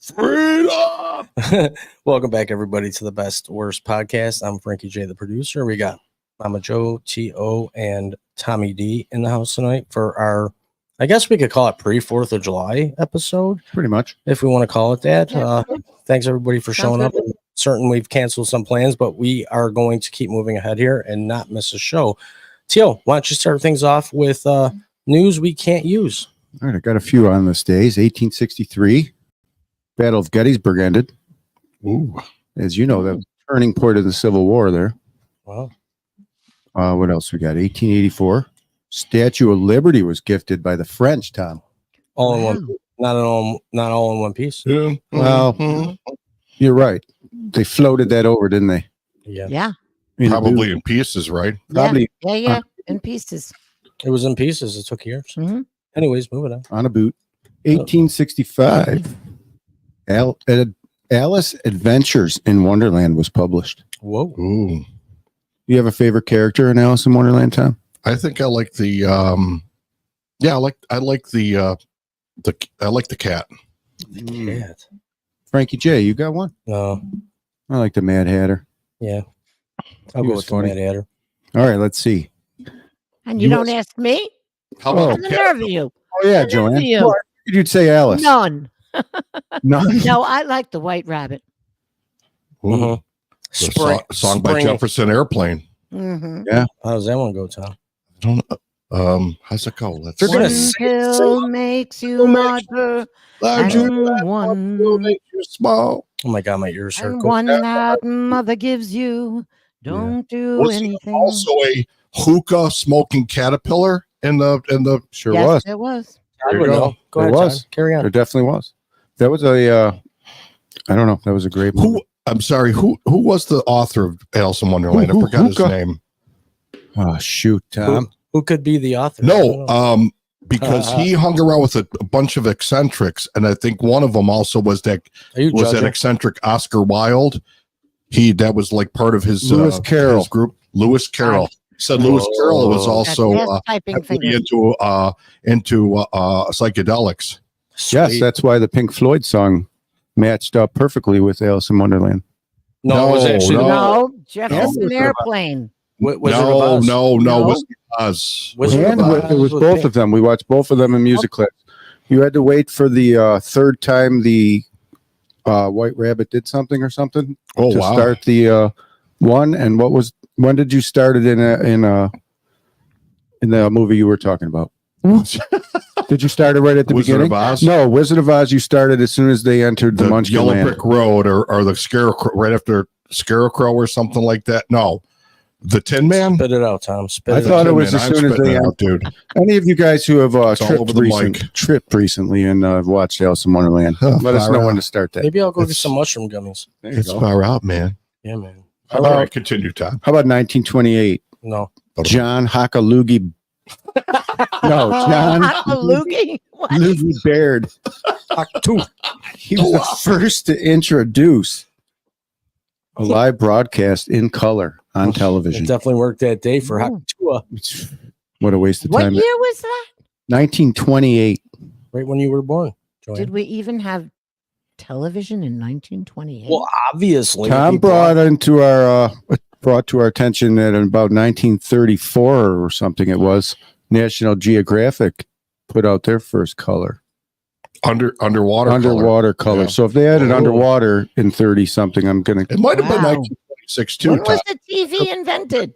Freedom! Welcome back, everybody, to the Best Worst Podcast. I'm Frankie J, the producer. We got Mama Joe, T.O., and Tommy D in the house tonight for our, I guess we could call it pre-4th of July episode. Pretty much. If we want to call it that. Thanks, everybody, for showing up. I'm certain we've canceled some plans, but we are going to keep moving ahead here and not miss a show. T.O., why don't you start things off with news we can't use? All right, I got a few on this days. 1863. Battle of Gettysburg ended. Ooh. As you know, the turning point of the Civil War there. Wow. What else we got? 1884. Statue of Liberty was gifted by the French, Tom. All in one, not all in one piece. Yeah. Well, you're right. They floated that over, didn't they? Yeah. Probably in pieces, right? Probably Yeah. In pieces. It was in pieces. It took years. Mm-hmm. Anyways, moving on. on a boot. 1865. Alice Adventures in Wonderland was published. Whoa. Ooh. You have a favorite character in Alice in Wonderland, Tom? I think I like the I like the cat. Yeah. Frankie J, you got one? No. I like the Mad Hatter. Yeah. I'll He go was with funny. Mad Hatter. All right, let's see. And you don't ask me? How Oh. about What's the nerve of you? Oh, yeah, What's the nerve Joanne. of you? Well, you'd say Alice. None. None. No, I like the White Rabbit. Mm-hmm. the song by Jefferson Airplane? Mm-hmm. How does that one go, Tom? I don't how's it go? Let's They're gonna One sing- pill makes you larger, and one, make you small. Oh my God, my ears hurt. and Go- one that mother gives you. Don't do Was there anything. also a hookah smoking caterpillar in the Sure Yes, was. it was. I There would you go. know. Go There ahead, was. Tom. Carry on. There definitely was. That was a, I don't know. That was a great movie. who I'm sorry, who was the author of Alice in Wonderland? I Who- forgot his hookah? name. Oh, shoot, Tom. Who could be the author? I don't No, know. because he hung around with a bunch of eccentrics, and I think one of them also was that Are you that judging? eccentric Oscar Wilde. That was like part of his Lewis Carroll. his group. Lewis Carroll. He said Lewis Carroll was That also fast typing heavily finger. into psychedelics. Yes, Sweet. that's why the Pink Floyd song matched up perfectly with Alice in Wonderland. No, it was actually no. No, Jefferson No. Airplane. Wizard of Oz. No, No. Wizard of Oz. Wizard And of Oz it was with both Pink. of them. We watched both of them in music clips. You had to wait for the third time the White Rabbit did something or something Oh to wow! start the one. And when did you start it in the movie you were talking about? Did you start it right at the Wizard beginning? of Oz? No, Wizard of Oz. You started as soon as they entered the The Munchkin Yellow Land. Brick Road or the Scarecrow right after Scarecrow or something like that. No, the Tin Man. Spit it out, Tom. Spit I it thought out. it was as I'm soon as spitting they it out, dude. Any of you guys who have It's all over the mic. tripped recently and watched Alice in Wonderland, Huh, let us far know out. when to start that. Maybe I'll go get It's- some mushroom gummies. There you It's go. far out, man. Yeah, man. All right, continue, Todd. How about 1928? No. John Hakalugi. No, John Hakalugi? What? Loogie Baird. Two. He was the first to introduce a live broadcast in color on It television. definitely worked that day for Ooh. Hakatua, What a waste of What time. year was that? 1928. right when you were born. Joanne. Did we even have television in 1928? Well, obviously. Tom people- brought to our attention that in about 1934 or something it was, National Geographic put out their first color. Underwater color. color. Yeah. So if they had it Oh. underwater in 30 something, I'm gonna It might have been Wow. 1926 too. when was Todd. the TV invented?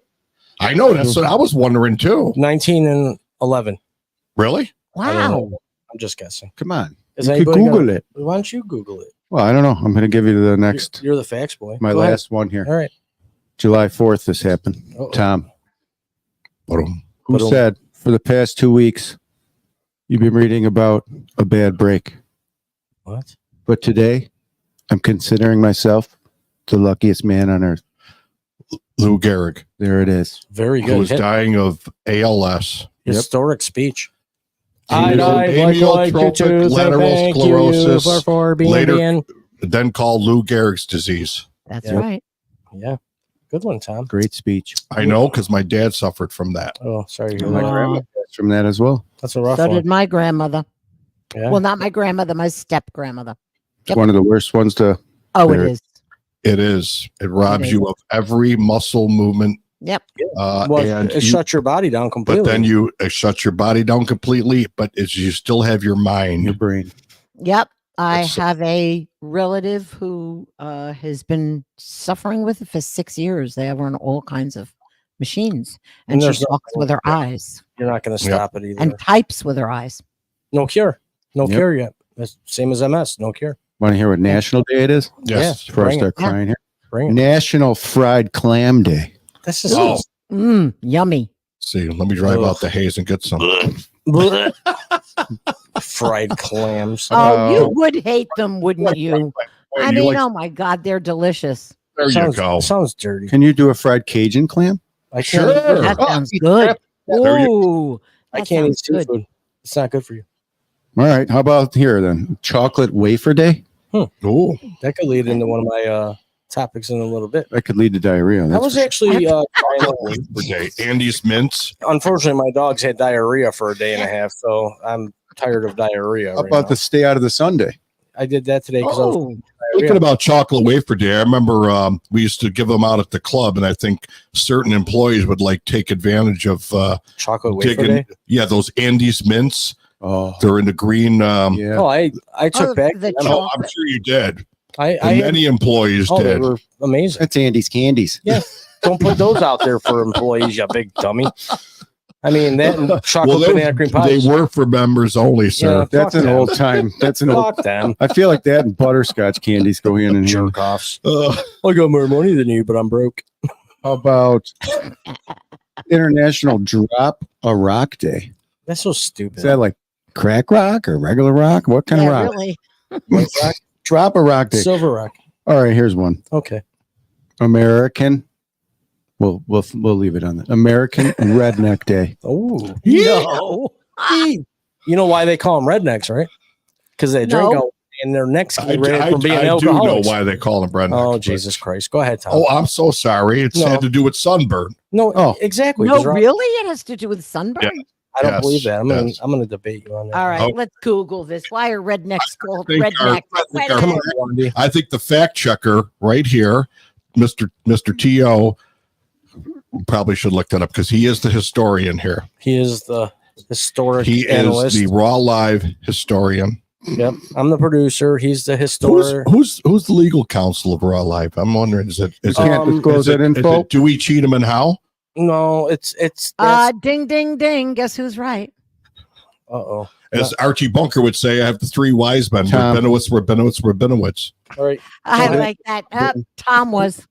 I know that's what I was wondering too. 19 and 11. Really? I don't Wow. know. I'm just guessing. come on. Is You could anybody Google gonna- it. Why don't you Google it? Well, I don't know. I'm gonna give you the next You're the facts boy. my Go ahead. last one here. All right. July 4th this happened. Uh-oh. Tom, Boom. who But, said for the past 2 weeks you've been reading about a bad break. What? But today I'm considering myself the luckiest man on earth. Lou Gehrig, There it is. Very who good. was dying of ALS. Historic speech. He I'd was like you to amyotrophic lateral thank you sclerosis, for being later- then called Lou Gehrig's disease. That's Yeah. right. Yeah. Good one, Tom. Great speech. I know because my dad suffered from that. Oh, sorry. to hear My that. grandma passed from that as well. That's a rough So one. did my grandmother. Yeah. Well, not my grandmother, my step grandmother. It's one of the worst ones to. Oh, it There. is. It is. It robs is. you of every muscle movement. Yep. Well, And it you- shuts your body down completely. But then it shuts your body down completely, but you still have your Your mind. brain. Yep. I That's- have a relative who has been suffering with it for 6 years. They have her on all kinds of machines, And and there's she talks with her eyes You're not going to stop it either. and types with her eyes. No cure. No Yep. cure yet. That's same as MS. No cure. Want to hear what National Day it is? Yes. Before I Bring it. start Yeah. crying here. Bring it. National Fried Clam Day. This is Oh. Yummy. See, let me drive Ugh. out the haze and get some. Blech. Fried clams. Oh, you would hate them, wouldn't you? I You mean, like- oh my God, they're delicious. There you sounds, go. Sounds dirty. Can you do a fried Cajun clam? I can't. Sure. That Oh, sounds good. There you- Ooh, I that can't eat sounds good. seafood. It's not good for you. All right. How about here then? Chocolate wafer day? Ooh. That could lead into one of my topics in a little bit. That could lead to diarrhea. I That's was for sure. actually trying to- Wafer day. Andy's mints. unfortunately, my dogs had diarrhea for a day and a half, so I'm tired of diarrhea. How right about now. the stay out of the Sunday? I did that today because I was Oh, Thinking diarrhea. about chocolate wafer day, I remember we used to give them out at the club, and I think certain employees would like take advantage of chocolate wafer digging. day. Yeah, those Andy's mints. Oh, They're in the green. yeah. Oh, I took Oh, back. the I, Oh, I'm sure you did. I And many employees oh, they did. were amazing. That's Andy's candies. Yeah. Don't put those out there for employees, you big dummy. I mean, that and chocolate Well, banana cream they pies. were for members only, Yeah, sir. That's fuck an them. old time. That's an old. Fuck them. I feel like that and butterscotch candies go in and here. Jerk offs. Uh, I got more money than you, but I'm broke. How about International Drop a Rock Day? That's so stupid. Is that like crack rock or regular rock? What kind yeah, of rock? really. White rock? Drop a Rock Day. Silver rock. All right, here's one. Okay. American. We'll leave it on that. American Redneck Day. Oh, No. you know why they call them rednecks, right? Because they drink No. all and their necks I, get red from being I do know alcoholics. why they call them rednecks. Oh, but- Jesus Christ. Go ahead, Tom. Oh, I'm so sorry. It's No. had to do with sunburn. no, Oh. exactly. No, 'cause Rob- really? It has to do with sunburn? Yeah. I don't Yes, believe that. yes. I'm gonna debate you on that. All right, Oh. let's Google this. Why are rednecks called think our- rednecks? I think Wait our- a Come minute. on, Wandy. I think the fact checker right here, Mr. T.O., probably should look that up because he is the historian here. He is the historic He analyst. is the RAWW Live historian. Yep. I'm the producer. He's the Who's historian. who's the legal counsel of RAWW Live? I'm wondering, is it You is can't Um, disclose that it info. Dewey, Cheatham, and Howe? No, it's that's Ding, ding, ding. Guess who's right? uh-oh. As Archie Bunker would say, I have the three wise men: Tom. Rabinowitz, Rabinowitz, Rabinowitz. All right. I Okay. like that. Tom was.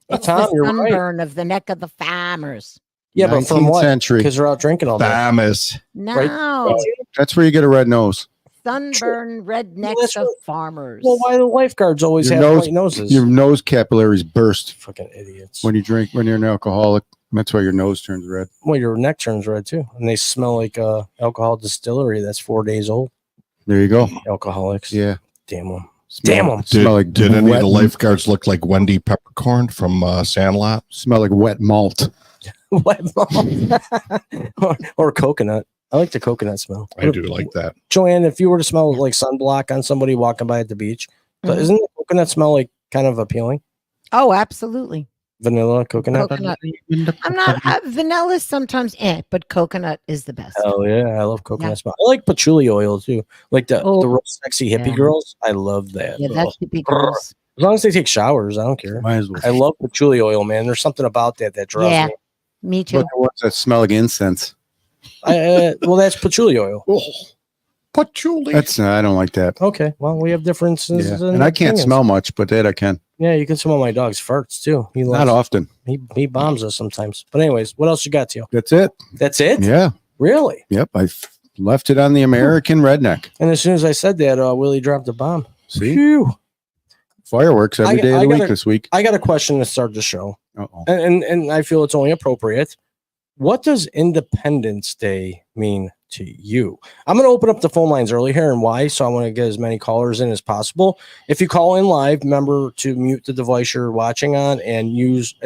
It's Tom, the you're right. sunburn of the neck of the farmers. Yeah, but from 19th what? century. Because they're out drinking all day. Famous. No, That's where you get a red nose. sunburn rednecks that's of what- farmers. Well, why do lifeguards always Your have nose- white noses? Your nose capillaries burst Fucking idiots. when you drink. When you're an alcoholic, that's why your nose turns red. Well, your neck turns red too, and they smell like alcohol distillery that's 4 days old. There you go. Alcoholics. Yeah. Damn them. Smell- Damn 'em. Did, Smell like did any of wet- the lifeguards look like Wendy Peppercorn from Sandlot? Smell like wet malt. or coconut. I like the coconut smell. I do like that. Joanne, if you were to smell like sunblock on somebody walking by at the beach, Mhm. isn't the coconut smell like kind of appealing? Oh, absolutely. Vanilla coconut. Coconut. I'm not vanilla is sometimes, but coconut is the best. Oh yeah, I love coconut Yeah. smell. I like patchouli oil too. Like the Oh. real sexy hippie Yeah. girls. I love that. Yeah, Ugh. that's hippie girls. As long as they take showers, I don't care. Might as well. I love patchouli oil, man. There's something about that draws Yeah. me. Me too. Look at ones that smell like incense. Well, that's patchouli oil. Oh, patchouli. That's I don't like that. Okay. Well, we have differences. Yeah. in And I can't opinions. smell much, but that I can. Yeah, you can smell my dog's farts too. He Not loves, often. he bombs us sometimes. But anyways, what else you got, Tio? That's it. That's it? Yeah. Really? Yep. I left it on the American redneck. And as soon as I said that, Willie dropped a bomb. See, Phew. fireworks every day of the week this week. I got a question to start the show. Uh-oh. And I feel it's only appropriate. What does Independence Day mean to you? I'm going to open up the phone lines early here and why. So I want to get as many callers in as possible. If you call in live, remember to mute the device you're watching on and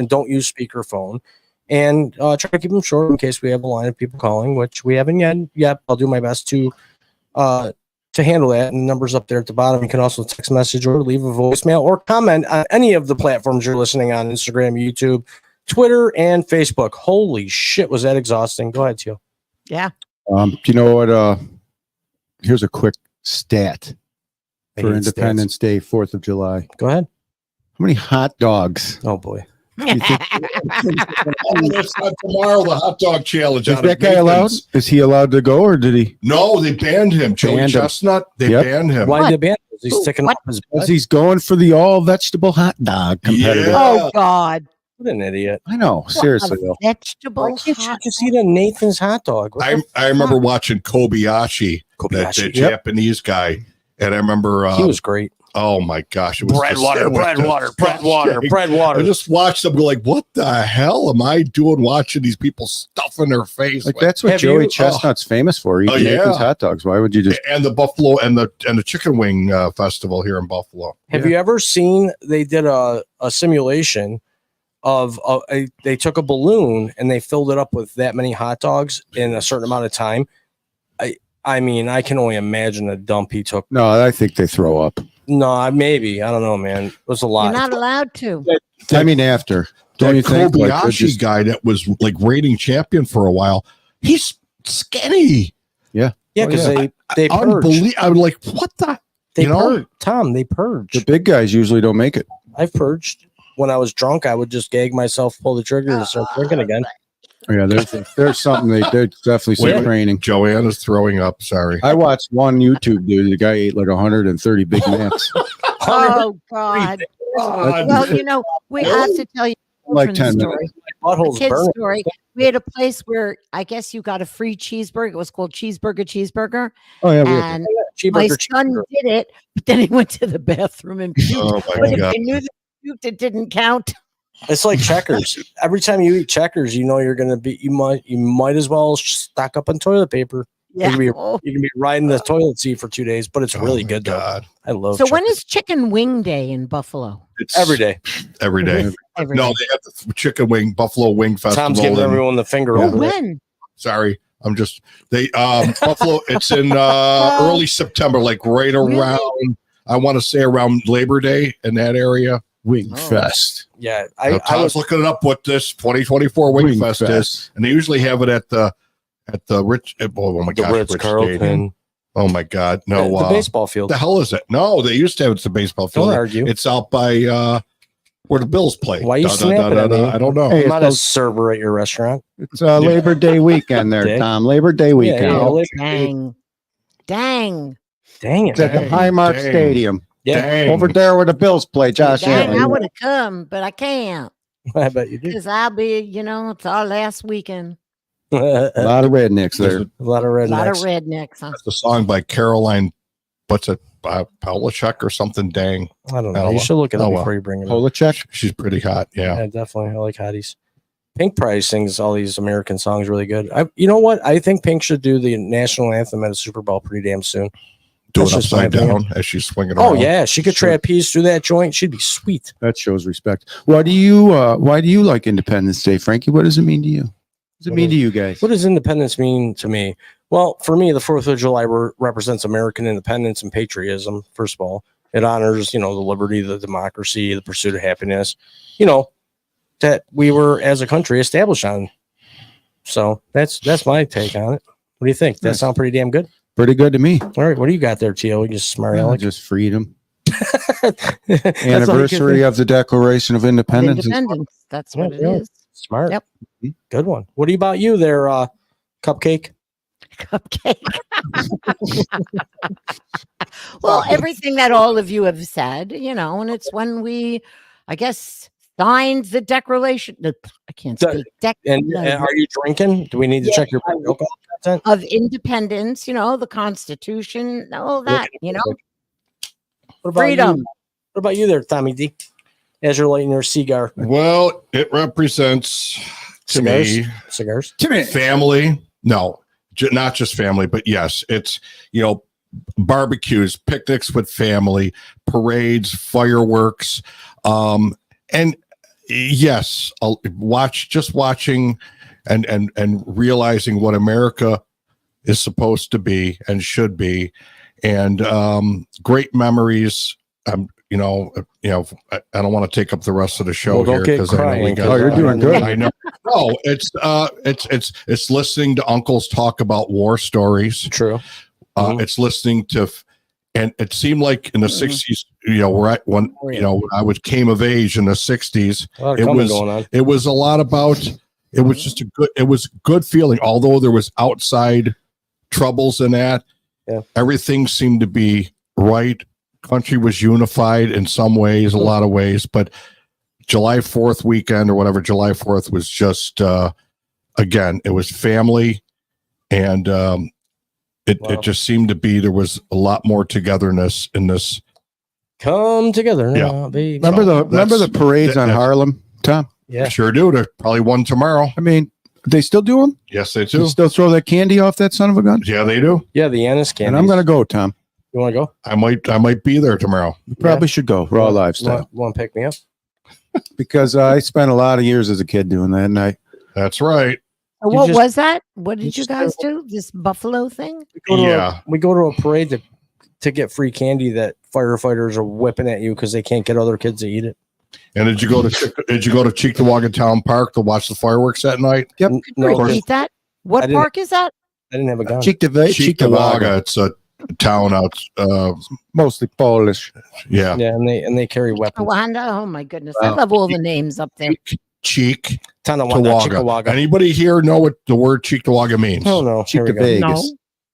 don't use speakerphone. And try to keep them short in case we have a line of people calling, which we haven't yet. I'll do my best to to handle that. And the number's up there at the bottom. You can also text message or leave a voicemail or comment on any of the platforms you're listening on: Instagram, YouTube, Twitter, and Facebook. Holy shit, was that exhausting? Go ahead, Teal. Yeah. You know what? Here's a quick stat I for hate Independence Day, 4th of July. Go ahead. How many hot dogs? Oh boy. That's not tomorrow. The hot dog challenge. Is out that of guy allowed? Nathan's. Is he allowed to go, or did he? No, they banned him. Joey Banned him. Chestnut. They Yep. banned him. Why What? did they ban him? Is he sticking What? up his Because butt? he's going for the all vegetable hot dog competitor. Yeah. Oh God. What an idiot. I know, seriously A though. vegetable Why can't you hot just eat a Nathan's hot dog? What the I remember watching Kobayashi, that Kobayashi, the yep. Japanese guy, and I remember he was great. oh my gosh, it was Bread just- water, it was bread just water, bread water, disgusting. bread I water. just watched them go like, what the hell am I doing watching these people stuffing their face? Like that's what Have Joey you- Chestnut's famous for. Eating yeah. Nathan's hot dogs. Why would you just? And the Buffalo and the chicken wing festival here in Buffalo. Have you ever seen they did a simulation of they took a balloon and they filled it up with that many hot dogs in a certain amount of time? I mean, I can only imagine the dump he took. No, I think they throw up. No, maybe. I don't know, man. It was a You're lot. not allowed to. I mean, after. Don't you think? Like, they're Kobayashi just- guy that was like reigning champion for a while, he's skinny. Yeah, Oh, because yeah. they purge. Unbelievable. I'm like, what the? They you know? purge. Tom, they purge. the big guys usually don't make it. I've purged. When I was drunk, I would just gag myself, pull the trigger, and start drinking again. Yeah, there's something they're definitely some Wait. training. Joanne is throwing up. Sorry. I watched one YouTube dude. The guy ate like 130 Big Macs. Oh God. Well, you know, we have to tell you a Like children's 10 story. My A butthole's kid's burning. story. We had a place where I guess you got a free cheeseburger. It was called Cheeseburger. Oh yeah, we had- And my Cheeseburger, son cheeseburger. did it, but then he went to the bathroom and puked. Oh But my if god. they knew that he puked, it didn't count. It's like Checkers. Every time you eat Checkers, you know you're gonna be. You might as well stock up on toilet paper. Yeah. can be- Oh. You can be riding the toilet seat for 2 days, but it's really Oh my good though. God. I love. So when Checkers. is Chicken Wing Day in Buffalo? It's every day? Every day. Every No, day. they have the chicken wing, Buffalo Wing Festival. Tom's giving and- everyone the finger. Oh, over there. when? Sorry. I'm just Buffalo. It's in early September, like right Really? around. I want to say around Labor Day in that area. Wing Oh. Fest. Yeah, I I was was. looking it up what this 2024 Wing, Wing Fest is, Fest. and they usually have it at the Rich. Oh my The gosh, Ritz Rich Carlton. Stadium. Oh my God, no! the baseball field. the hell is it? No, they used to have it at the baseball Don't field. argue. It's out by where the Bills play. Why you snapping at me? I don't know. Hey, I'm not a it's, server at your restaurant. it's Labor Day weekend there, Dick. Tom. Labor Day weekend. Yeah, Oh, Labor dang. Dang. Dang It's it! at the Dang, Highmark dang. Stadium. Yeah, Dang. Over there where the Bills play, Josh Dang, I Allen. would have come, but I can't. I bet you do. Because I'll be, it's our last weekend. A a lot of rednecks there. lot of A lot of rednecks. rednecks. Huh? That's the song by Caroline. What's it? Pavlicek or something. Dang, I don't know. Oh, You should look it up oh, well. before you bring it up. Polacek. she's pretty hot. Yeah. Yeah, definitely. I like hotties. Pink probably sings all these American songs really good. You know what? I think Pink should do the national anthem at a Super Bowl pretty damn soon. Do That's it just my upside opinion. down as she's swinging Oh around. yeah, she could Sure. trapeze through that joint. She'd be sweet. That shows respect. Why do you like Independence Day, Frankie? What does it mean to you? What does it mean to you guys? What does independence mean to me? Well, for me, the 4th of July represents American independence and patriotism. First of all, it honors, the liberty, the democracy, the pursuit of happiness, that we were as a country established on. So that's my take on it. What do you think? That Nice. sound pretty damn good? Pretty good to me. All right, what do you got there, Tio? You just smart aleck. Just freedom. That's all you can Anniversary of the Declaration of Independence. Independence. That's what it Yeah. is. Smart. Yep. Good one. What about you there, Cupcake? Cupcake. Well, everything that all of you have said, and it's when we, I guess, signed the declaration. I can't The- speak. And No. are you drinking? Do we need to check your alcohol content? Of independence, the Constitution, all that, What about freedom. You? What about you there, Tommy D? As you're lighting your cigar, Well, it represents to me cigars. family. No, not just family, but yes, it's barbecues, picnics with family, parades, fireworks, and yes, watching and realizing what America is supposed to be and should be, and great memories. I don't want to take up the rest of the show Well, here because I know we got. Oh, you're doing good. I know. No, it's listening to uncles talk about war stories. True. It's listening to, and it seemed like in the '60s, when I came of age in the '60s, A lot of coming going on. it was a lot about. It was just it was good feeling. Although there was outside troubles in that, everything seemed to be right. Country was unified in some ways, a lot of ways, but July 4th weekend or whatever, July 4th was just, again, it was family, and it just seemed to be there was a lot more togetherness in this. Come together now, baby. Remember the parades on Harlem, Tom? Yeah, Sure do. There's probably one tomorrow. I mean, they still do them? Yes, they They do. still throw that candy off that son of a gun? Yeah, they do. yeah, the Ennis candy. And I'm going to go, Tom. You want to go? I might be there tomorrow. You probably should go. Raw lifestyle. Want to pick me up? Because I spent a lot of years as a kid doing that, and That's right. What just- was that? What did you just guys do? This buffalo thing? We go to a parade to get free candy that firefighters are whipping at you because they can't get other kids to eat it. And did you go to Cheektowaga Town Park to watch the fireworks that night? Yep. No, Repeat that. What I didn't- park is that? I didn't have a gun. Cheektowaga. It's a town out. Mostly Polish. Yeah. Yeah, and they carry weapons. Rwanda. Oh my goodness. I love all the names up there. Cheek. Tonawanda, Cheektowaga. Chickawaga. Anybody here know what the word Cheektowaga means? Oh no, here we go. Vegas.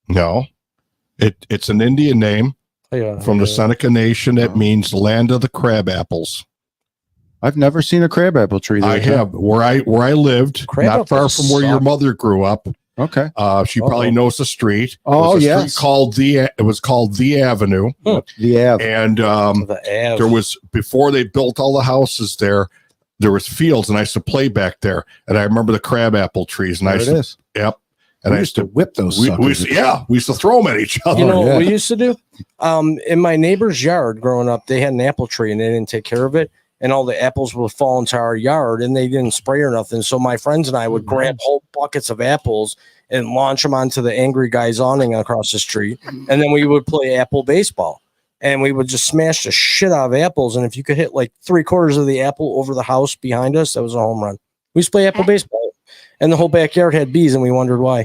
No. It's an Indian name Oh, yeah. from the Seneca Nation that means land of the crab apples. I've never seen a crabapple tree there. I have where I lived, Crab not far apples from where your suck. mother grew up. Okay. She probably knows the street. Oh, It was a yes. street it was called the Avenue. Yeah. And The Av. there was, before they built all the houses there was fields, and I used to play back there. And I remember the crabapple trees. And There I it used to, is. yep. And We I used to whip those we suckers. used to throw them at each other. You know yeah. what we used to do? In my neighbor's yard growing up, they had an apple tree and they didn't take care of it. And all the apples would fall into our yard and they didn't spray or nothing. So my friends and I would grab whole buckets of apples and launch them onto the angry guy's awning across the street. And then we would play apple baseball. And we would just smash the shit out of apples. And if you could hit like 3/4 of the apple over the house behind us, that was a home run. We used to play apple baseball. And the whole backyard had bees and we wondered why.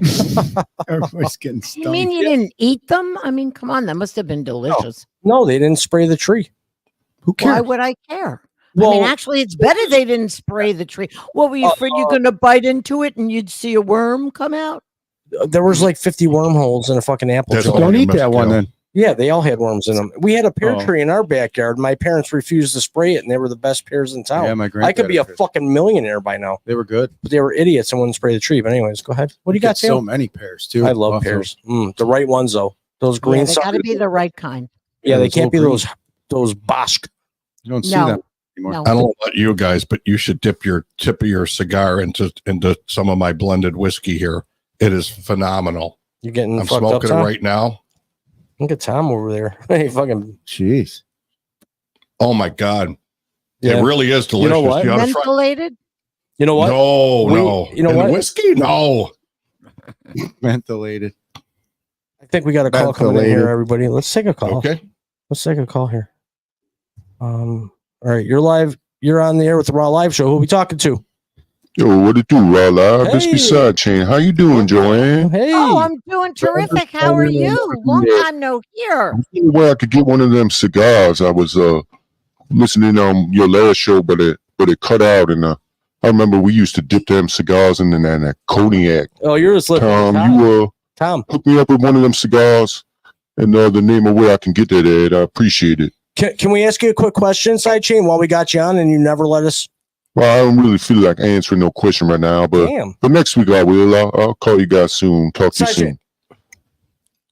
Everybody's getting stung. You mean you didn't eat them? I mean, come on, that must have been delicious. No, they didn't spray the tree. Who Why cares? would I care? Well, I mean, actually, it's better they didn't spray the tree. What were you afraid you're going to bite into it and you'd see a worm come out? there was like 50 wormholes in a fucking apple That's tree. all Don't you eat must that one kill. then. Yeah, they all had worms in them. We had a pear Oh. tree in our backyard. My parents refused to spray it, and they were the best pears in town. Yeah, my I granddad. could be a had- fucking millionaire by now, They were good. but they were idiots and wouldn't spray the tree. But anyways, go ahead. What do you got, So Sam? many pears too. I love Also. pears. The right ones though. Those green. Yeah, they got to suckers. be the right kind. Yeah, they those can't be little those Bosch. You don't see No. them anymore. No. I don't know about you guys, but you should dip your tip of your cigar into some of my blended whiskey here. It is phenomenal. You're getting I'm fucked up, smoking it Tom? right now. Look at Tom over there. Hey, fucking Jeez. Oh my god, yeah. it really is delicious. You know what? You ought to try- Mentholated? You know what? No, We- no. you know And what? whiskey? No. Mentholated. I think we got a call coming in Mentholated. here, everybody. Let's take a call. Okay. Let's take a call here. All right, you're live. You're on the air with the RAWW Live Show. Who are we talking to? Yo, what it do, Raw Live? This Hey. be Sidechain. How you doing, Joanne? Hey. Oh, I'm doing terrific. How are you? Long time no hear. Where I could get one of them cigars. I was listening on your last show, but it cut out, and I remember we used to dip them cigars in that cognac. Oh, you're just living. Tom, you Tom, hook me up with one of them cigars, and the name of where I can get that at. I appreciate it. can we ask you a quick question, Sidechain, while we got you on and you never let us? Well, I don't really feel like answering no question right now, but Damn. next week I will. I'll call you guys soon. Talk to you Sidechain. soon.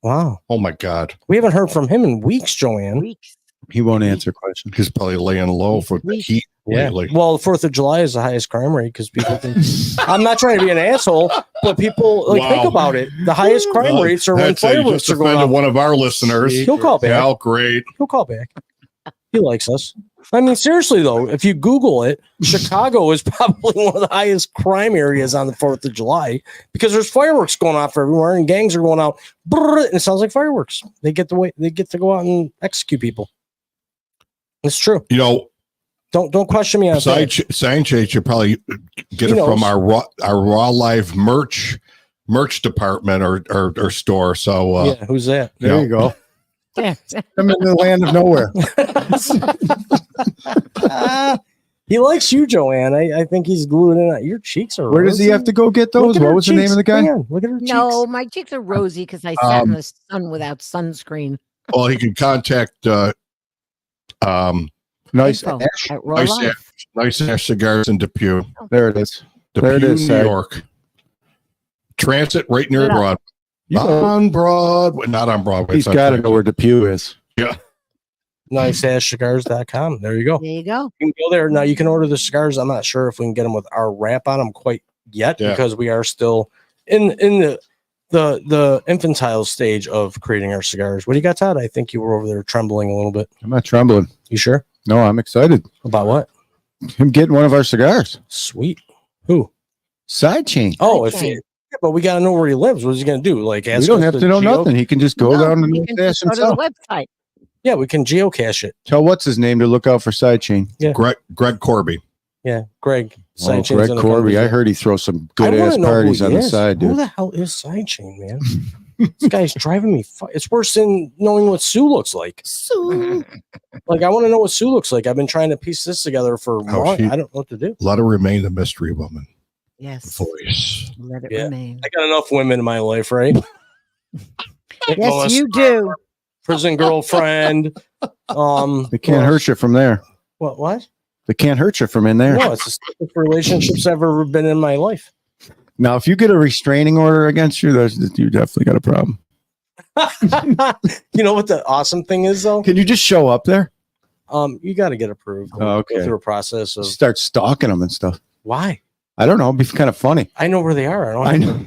Wow. Oh my god, We haven't heard from him in weeks, Joanne. Weeks. He won't answer questions. he's probably laying low for the heat lately. Well, 4th of July is the highest crime rate because people think I'm not trying to be an asshole, but people think Wow. about it. The highest crime rates are when That's it. You fireworks just are going offended off. one of our listeners. He'll call back. Yeah, great. He'll call back. He likes us. I mean, seriously though, if you Google it, Chicago is probably one of the highest crime areas on the 4th of July because there's fireworks going off everywhere and gangs are going out. And it sounds like fireworks. They get to go out and execute people. It's true. You know, don't question me on that. Sign change. You probably get it from our Raw Live merch department or store. So yeah, who's that? There you go. Yeah. I'm in the land of nowhere. He likes you, Joanne. I think he's glued in. Your cheeks are. Where does he have to go get those? What was the name of the guy? Man, look at her cheeks. No, my cheeks are rosy because I sat in the sun without sunscreen. Well, he can contact Nice Info Ash. at RAWW Live. Nice Ash Cigars in Depew. There it is. Depew, There it is, New York. Transit right near Broadway. On Broadway, not on Broadway. He's got to know where Depew is. Yeah. Nice-cigars.com. There you go. There you go. You can go there. Now you can order the cigars. I'm not sure if we can get them with our wrap on them quite yet because we are still in the infantile stage of creating our cigars. What do you got, Todd? I think you were over there trembling a little bit. I'm not trembling. You sure? No, I'm excited. About what? Him getting one of our cigars. Sweet. Who? Sidechain. Oh, Sidechain. but we got to know where he lives. What's he going to do? Like, ask We don't us have to know nothing. He can just go down to you the can dash just go to himself. the website. Yeah, we can geocache it. Tell what's his name to look out for Sidechain. Yeah. Greg Corby. Yeah, Greg. Oh, Sidechain's Greg gonna Corby. come I visit. heard he throws some I good wanna ass know who parties he on the is. side, Who dude. the hell is Sidechain, man? This guy's driving me. It's worse than knowing what Sue looks like. Sue. Like, I want to know what Sue looks like. I've been trying to piece this together for months. I don't know what to do. Let her remain the mystery woman. Yes. Voice. Let it Yeah. remain. I got enough women in my life, right? Yes, you do. Prison girlfriend. They can't hurt you from there. What? They can't hurt you from in there. No, it's the stiffest relationships I've ever been in my life. Now, if you get a restraining order against you, you definitely got a problem. You know what the awesome thing is, though? Can you just show up there? You got to get approved. Oh, okay. Go through a process of Start stalking them and stuff. why. I don't know. It'd be kind of funny. I know where they are. I know.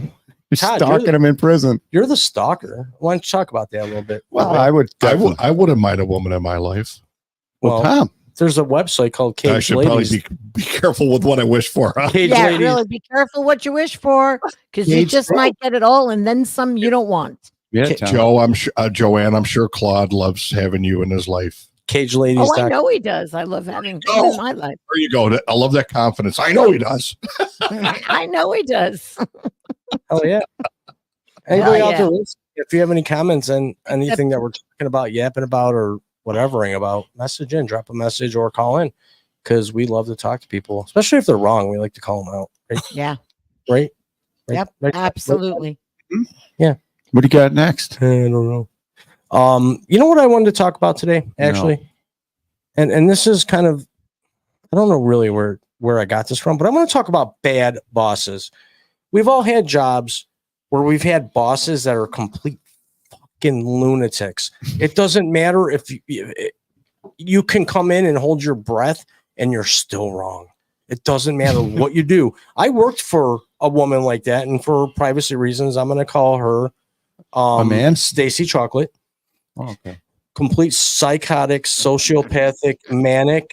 You're Todd, stalking them in prison. You're the stalker. Why don't you talk about that a little bit? Well, I wouldn't mind a woman in my life. Well, Tom. There's a website called I Cage should Ladies. probably be careful with what I wish for. Huh? Cage Yeah, Ladies. really be careful what you wish for because you Cage just might get it all and then some you don't want. Yeah, Okay, Tom. Joe, I'm sure Joanne, I'm sure Claude loves having you in his life. Cage Ladies. Oh, I know he does. I love having him in my life. There you go. I love that confidence. I know he does. I know he does. Oh yeah. Anybody out yeah. there, if you have any comments on anything that we're talking about, yapping about, or whatevering about, message in, drop a message, or call in because we love to talk to people, especially if they're wrong. We like to call them out. Right? Yeah. Right. Yep. Right? Absolutely. What do you got next? I don't know. You know what I wanted to talk about today, actually, and this is kind of, I don't know really where I got this from, but I want to talk about bad bosses. We've all had jobs where we've had bosses that are complete fucking lunatics. It doesn't matter if you can come in and hold your breath and you're still wrong. It doesn't matter what you do. I worked for a woman like that, and for privacy reasons, I'm going to call her A man? Stacy Chocolate. Oh, okay. Complete psychotic, sociopathic, manic,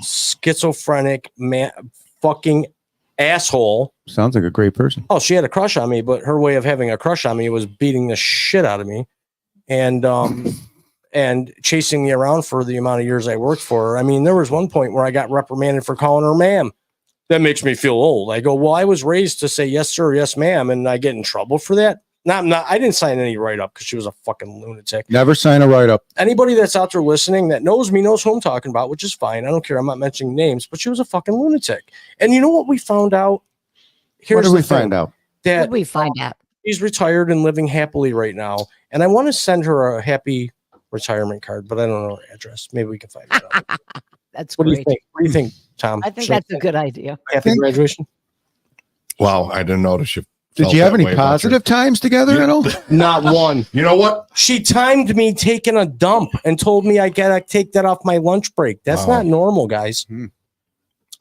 schizophrenic, fucking asshole. Sounds like a great person. Oh, she had a crush on me, but her way of having a crush on me was beating the shit out of me and and chasing me around for the amount of years I worked for her. I mean, there was one point where I got reprimanded for calling her ma'am. That makes me feel old. I go, well, I was raised to say yes, sir, yes, ma'am, and I get in trouble for that. I didn't sign any write-up because she was a fucking lunatic. Never sign a write-up. Anybody that's out there listening that knows me knows who I'm talking about, which is fine. I don't care. I'm not mentioning names, but she was a fucking lunatic. And you know what we found out? What did we find out? What That did we find out? she's retired and living happily right now. And I want to send her a happy retirement card, but I don't know her address. Maybe we can find it out. That's What do great. you think? What do you think, Tom? I think Should that's a good idea. happy graduation. Wow, I didn't notice you. Did felt you have that any way about positive times together at all? Not one. You know what? She timed me taking a dump and told me I gotta take that off my lunch break. That's Wow. not normal, guys.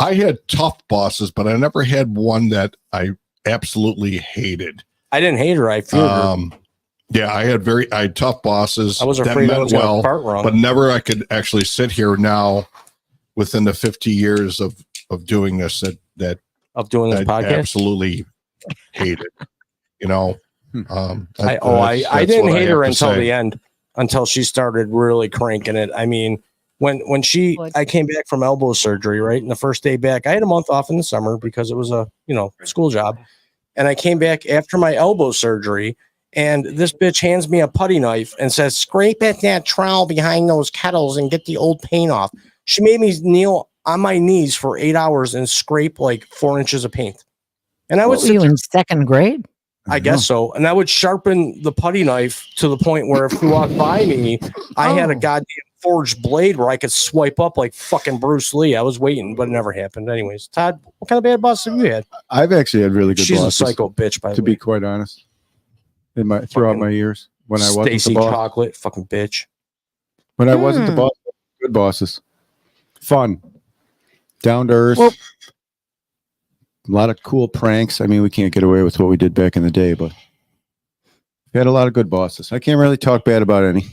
I had tough bosses, but I never had one that I absolutely hated. I didn't hate her. I feared her. Yeah, I had tough bosses. I was that afraid I meant was going to part wrong. but never I could actually sit here now within the 50 years of doing this that Of doing this I podcast. absolutely hate it. You know, I that's didn't what hate have her to until say. the end, until she started really cranking it. I mean, when I came back from elbow surgery, right? And the first day back, I had a month off in the summer because it was a, school job. And I came back after my elbow surgery, and this bitch hands me a putty knife and says, scrape at that trowel behind those kettles and get the old paint off. She made me kneel on my knees for 8 hours and scrape like 4 inches of paint. And I would What were you in second grade? I guess so. And I would sharpen the putty knife to the point where if you walked by me, I had a goddamn forged blade where I could swipe up like fucking Bruce Lee. I was waiting, but it never happened. Anyways, Todd, what kind of bad boss have you had? I've actually had really good She's bosses, a psycho bitch, by the to way. be quite honest. Throughout my years, when I wasn't Stacy the boss, Chocolate, fucking bitch. when I wasn't the boss, good bosses, fun, down to earth, Well- a lot of cool pranks. I mean, we can't get away with what we did back in the day, but we had a lot of good bosses. I can't really talk bad about any.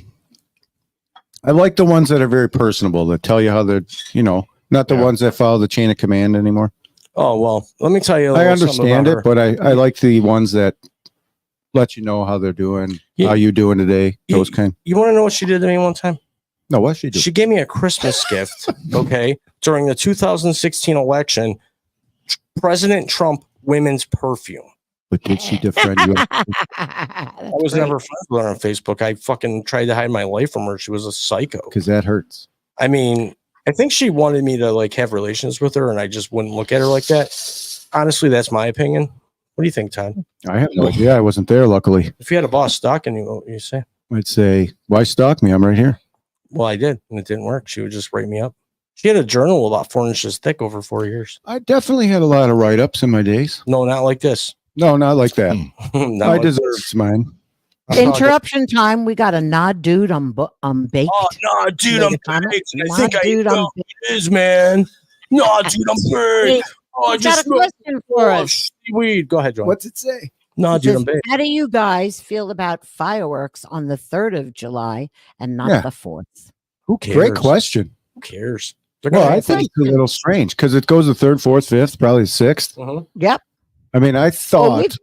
I like the ones that are very personable, that tell you how they're, not the ones that follow the chain of command anymore. Oh, well, let me tell you. I understand it, but I like the ones that let you know how they're doing, Yeah. how you doing today, those kind. You want to know what she did to me one time? No, what she do? She gave me a Christmas gift, okay, during the 2016 election, President Trump women's perfume. But did she defriend you? I was never friends with her on Facebook. I fucking tried to hide my life from her. She was a psycho. Because that hurts. I mean, I think she wanted me to like have relations with her, and I just wouldn't look at her like that. Honestly, that's my opinion. What do you think, Todd? I have no idea. I wasn't there, luckily. If you had a boss stalking you, what would you say? I'd say, why stalk me? I'm right here. Well, I did, and it didn't work. She would just write me up. She had a journal about 4 inches thick over 4 years. I definitely had a lot of write-ups in my days. No, not like this. No, not like that. Not I like deserved mine. Interruption time. We got a nod, dude. I'm baked. Oh no, dude, I'm Make a comment? baked. I Nah, think I dude, know I'm what it is, man. No, dude, I'm baked. Oh, I He's got just a question for us. weed. Go ahead, John. What's it say? No, It dude, says, I'm baked. how do you guys feel about fireworks on the 3rd of July and not Yeah. the 4th? Who cares? Great question. Who cares? They're Well, gonna I have think it's a little strange because it goes the 3rd, 4th, 5th, probably 6th. Mhm. Yep. I mean, I Well, thought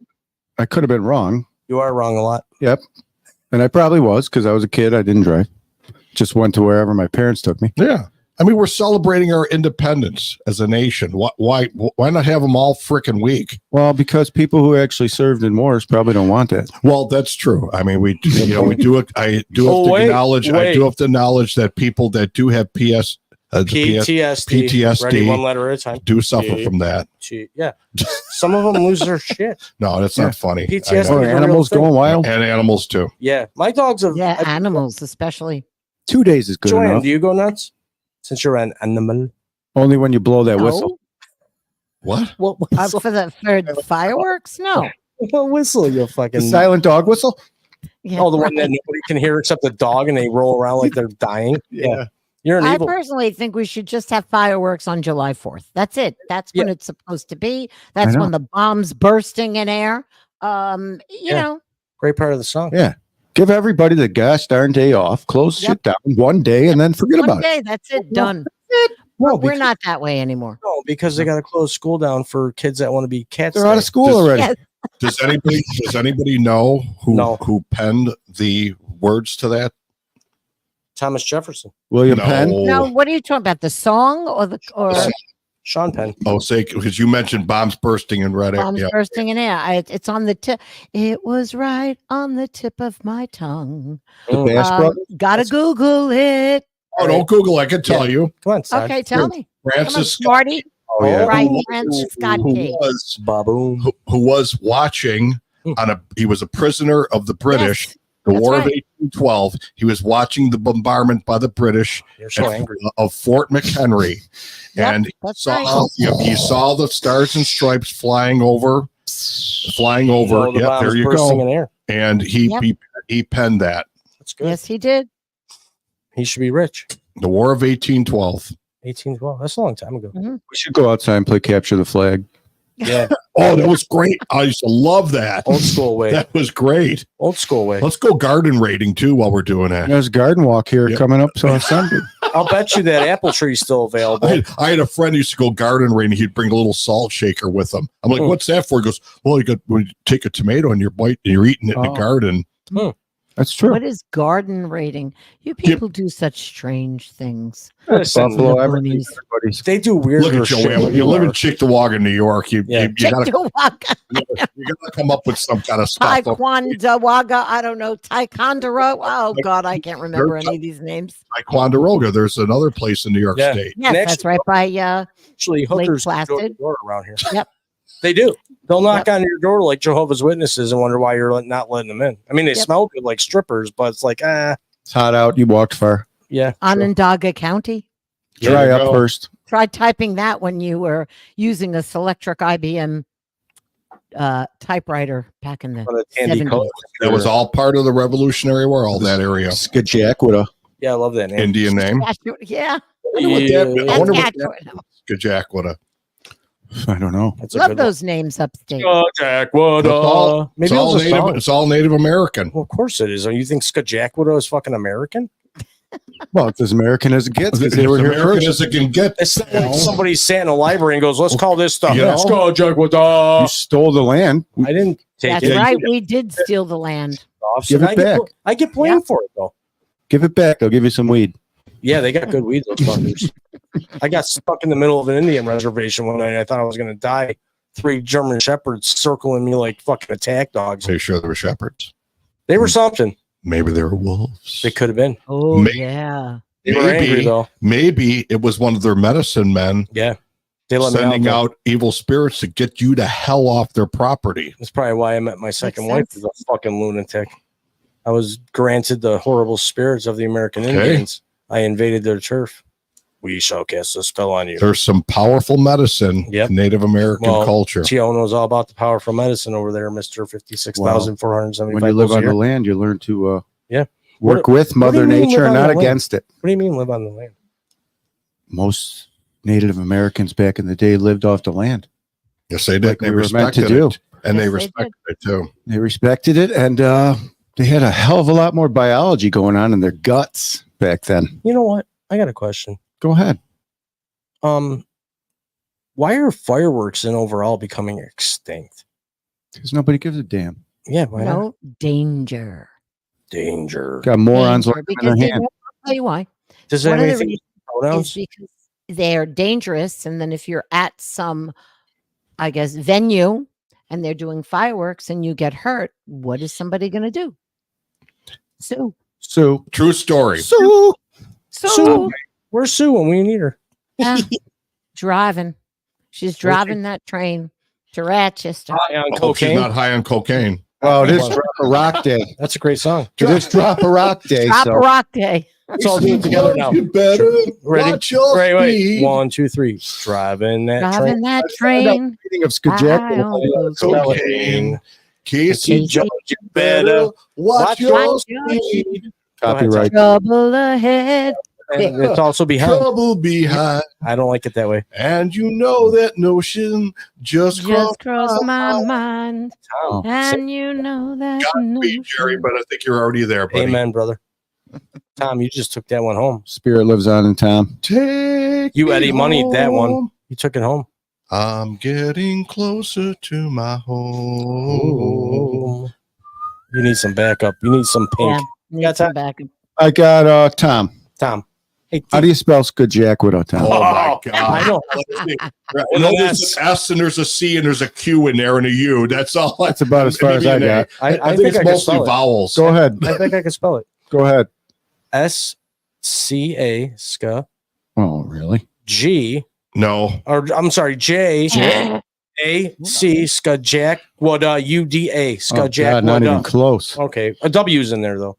I could have been wrong. You are wrong a lot. And I probably was because I was a kid. I didn't drive. Just went to wherever my parents took me. Yeah. I mean, we're celebrating our independence as a nation. Why not have them all freaking week? Well, because people who actually served in wars probably don't want that. Well, that's true. I mean, we do it. I do have Oh, to wait, acknowledge. I wait. do have to acknowledge that people that do have PTSD. PTSD. Ready, one letter at a time. do suffer from that. Yeah. Some of them lose their shit. No, that's not funny. PTSD. I know. Or a real animals thing. going wild. And animals too. Yeah. My dogs have. Yeah, animals especially. 2 days is good Joanne, enough. do you go nuts? Since you're an animal. Only when you blow that No. whistle. What? What whistle? For the fireworks? No. What whistle, you fucking. The silent dog whistle? Yeah, Oh, the one that right. nobody can hear except the dog, and they roll around like they're dying. Yeah. You're an I evil. personally think we should just have fireworks on July 4th. That's it. That's when it's supposed to be. That's know. when the bombs bursting in air. You Yeah. know, Great part of the song. Yeah. Give everybody the gosh darn day off. Close shit down one day and then forget one about it. day, that's it, done. No, We're because, not that way anymore. no, because they got to close school down for kids that want to be cats. They're out of school already. Yes. Does anybody know No. who penned the words to that? Thomas Jefferson, William No. Penn. Now, what are you talking about? The song or Sean Penn. Oh, say because you mentioned bombs bursting in red air. bombs Yeah. bursting in air? It's on the tip. It was right on the tip of my tongue. The Bass Brothers. Gotta Google it. Oh, don't Google. I can tell you. Come on, son. Okay, tell me. Come on, Francis Smarty. Oh, yeah. Right, who- Francis Scott who Key. was Baboon. who was watching he was a prisoner of the British, Yes, the that's War of right. 1812. He was watching the bombardment by the British You're so angry. of Fort McHenry, Yep, and that's saw right. he saw the stars and stripes flying over. Oh, the Yep, bombs there you bursting go. in air. And he Yep. he penned that. That's good. Yes, he did. He should be rich. The War of 1812. 1812. That's a long time ago. We should go outside and play capture the flag. Yeah. Oh, that was great. I used to love that. Old school way. That was great. Old school way. Let's go garden raiding too while we're doing that. There's a garden walk here Yep. coming up so Sunday. I'll bet you that apple tree's still available. I had a friend who used to go garden raiding. He'd bring a little salt shaker with him. I'm like, what's that for? He goes, well, when you take a tomato and you're eating it in the garden. That's true. What is garden raiding? You people do such strange things. Listen, Buffalo, Liberties. everybody's they do weird Look at shit. Joanne. when You live in are. Cheektowaga, New York. You gotta come up with some kind of stuff. Taekwondo, I don't know, Taekwondo. Oh God, I can't remember any of these names. Ticonderoga. There's another place in New York Yeah. State. Yes, that's right by Actually, hookers Lake go to Placid. the door around here. Yep. They do. They'll knock on your door like Jehovah's Witnesses and wonder why you're not letting them in. I mean, they smell good like strippers, but it's like, It's hot out. You walked far. yeah. Onondaga County. Dry There you up go. first. Try typing that when you were using a Selectric IBM typewriter back in the On a Tandy 70s. color. That was all part of the Revolutionary War, that area. Skajakwada. Yeah, I love that name. Indian name. Yeah, I wonder what that Saskatchewan. Skajakwada. I don't know. That's a Love good one. those names upstate. Skajakwada. Maybe It's all it was a native. song. It's all Native American. Well, of course it is. You think Skajakwada is fucking American? Well, it's as American as it gets because As they were here American first. as it can get. It's not like somebody sat in a library and goes, let's call this stuff You know? You Skajakwada. stole the land. I didn't take That's it. right. We did steal the land. Off, Give so it I back. I get blamed for it, though. Give it back. They'll give you some weed. Yeah, they got good weed, those fuckers. I got stuck in the middle of an Indian reservation one night. I thought I was going to die. 3 German shepherds circling me like fucking attack dogs. Make sure they were shepherds. They were something. Maybe they were wolves. They could have been. Oh Maybe. yeah. They were angry, though. Maybe it was one of their medicine men Yeah. They let me sending out. out evil spirits to get you to hell off their property. That's probably why I met my second wife sense. as a fucking lunatic. I was granted the horrible spirits of the American Okay. Indians. I invaded their turf. We shall cast a spell on you. There's some powerful medicine Yep. in Native American Well, culture. Tio knows all about the powerful medicine over there, Mr. 56,475. When you live on year. the land, you learn to Yeah. work What- with what do Mother you mean Nature, live on not the land? against it. What do you mean live on the land? Most Native Americans back in the day lived off the land. Yes, they did. Like They we were meant to respected do. it. And Yes, they they respected it too. They respected it, and they had a hell of a lot more biology going on in their guts back then. You know what? I got a question. Go ahead. Why are fireworks in overall becoming extinct? Because nobody gives a damn. Yeah, why not? No danger. Danger. Got morons Danger, like because in they their hand. won't- I'll tell you why. Does that One have of the anything to reasons do with pronouns? is because they're dangerous, and then if you're at some, I guess, venue and they're doing fireworks and you get hurt, what is somebody going to do? Sue. Sue. True story. Sue. Sue. Where's Sue when we need her? Yeah. Driving. She's driving that train to Rochester. High on I hope she's cocaine. not high on cocaine. Well, it is Drop a Rock Day. That's a great song. It is Drop a Rock Day. Drop So a rock day. Let's all do it together now. You better Ready? watch your Wait. speed. 1, 2, 3. Driving that Driving train. that Reading train. of high Skajak. on Cocaine. Casey Casey Jones, you better watch your Watch your speed. Copyright. trouble ahead. And it's also behind. Trouble behind. I don't like it that way. And you know that notion just Just crossed crossed my mind. Oh. And you know that. me, Jerry, but I think you're already there, buddy. Amen, brother. Tom, you just took that one home. Spirit lives on in Tom. Take You me Eddie moneyed that one. home. You took it home. I'm getting closer to my home. You need some backup. You need some pink. Yeah, need got some that? backup. I got Tom. Tom. Hey, How do you spell Skajak without Tom? Oh my I God. know. I know there's an S and there's a C and there's a Q in there and a U. That's all. That's about as far as I Maybe an A. got. I I think think it's I can mostly spell it. vowels. Go ahead. I think I can spell it. Go ahead. SCA ska Oh, really? G No. or I'm sorry J A C Skajak Wada UDA Oh, Skajak God, not even Wada. close. Okay, a W's in there though.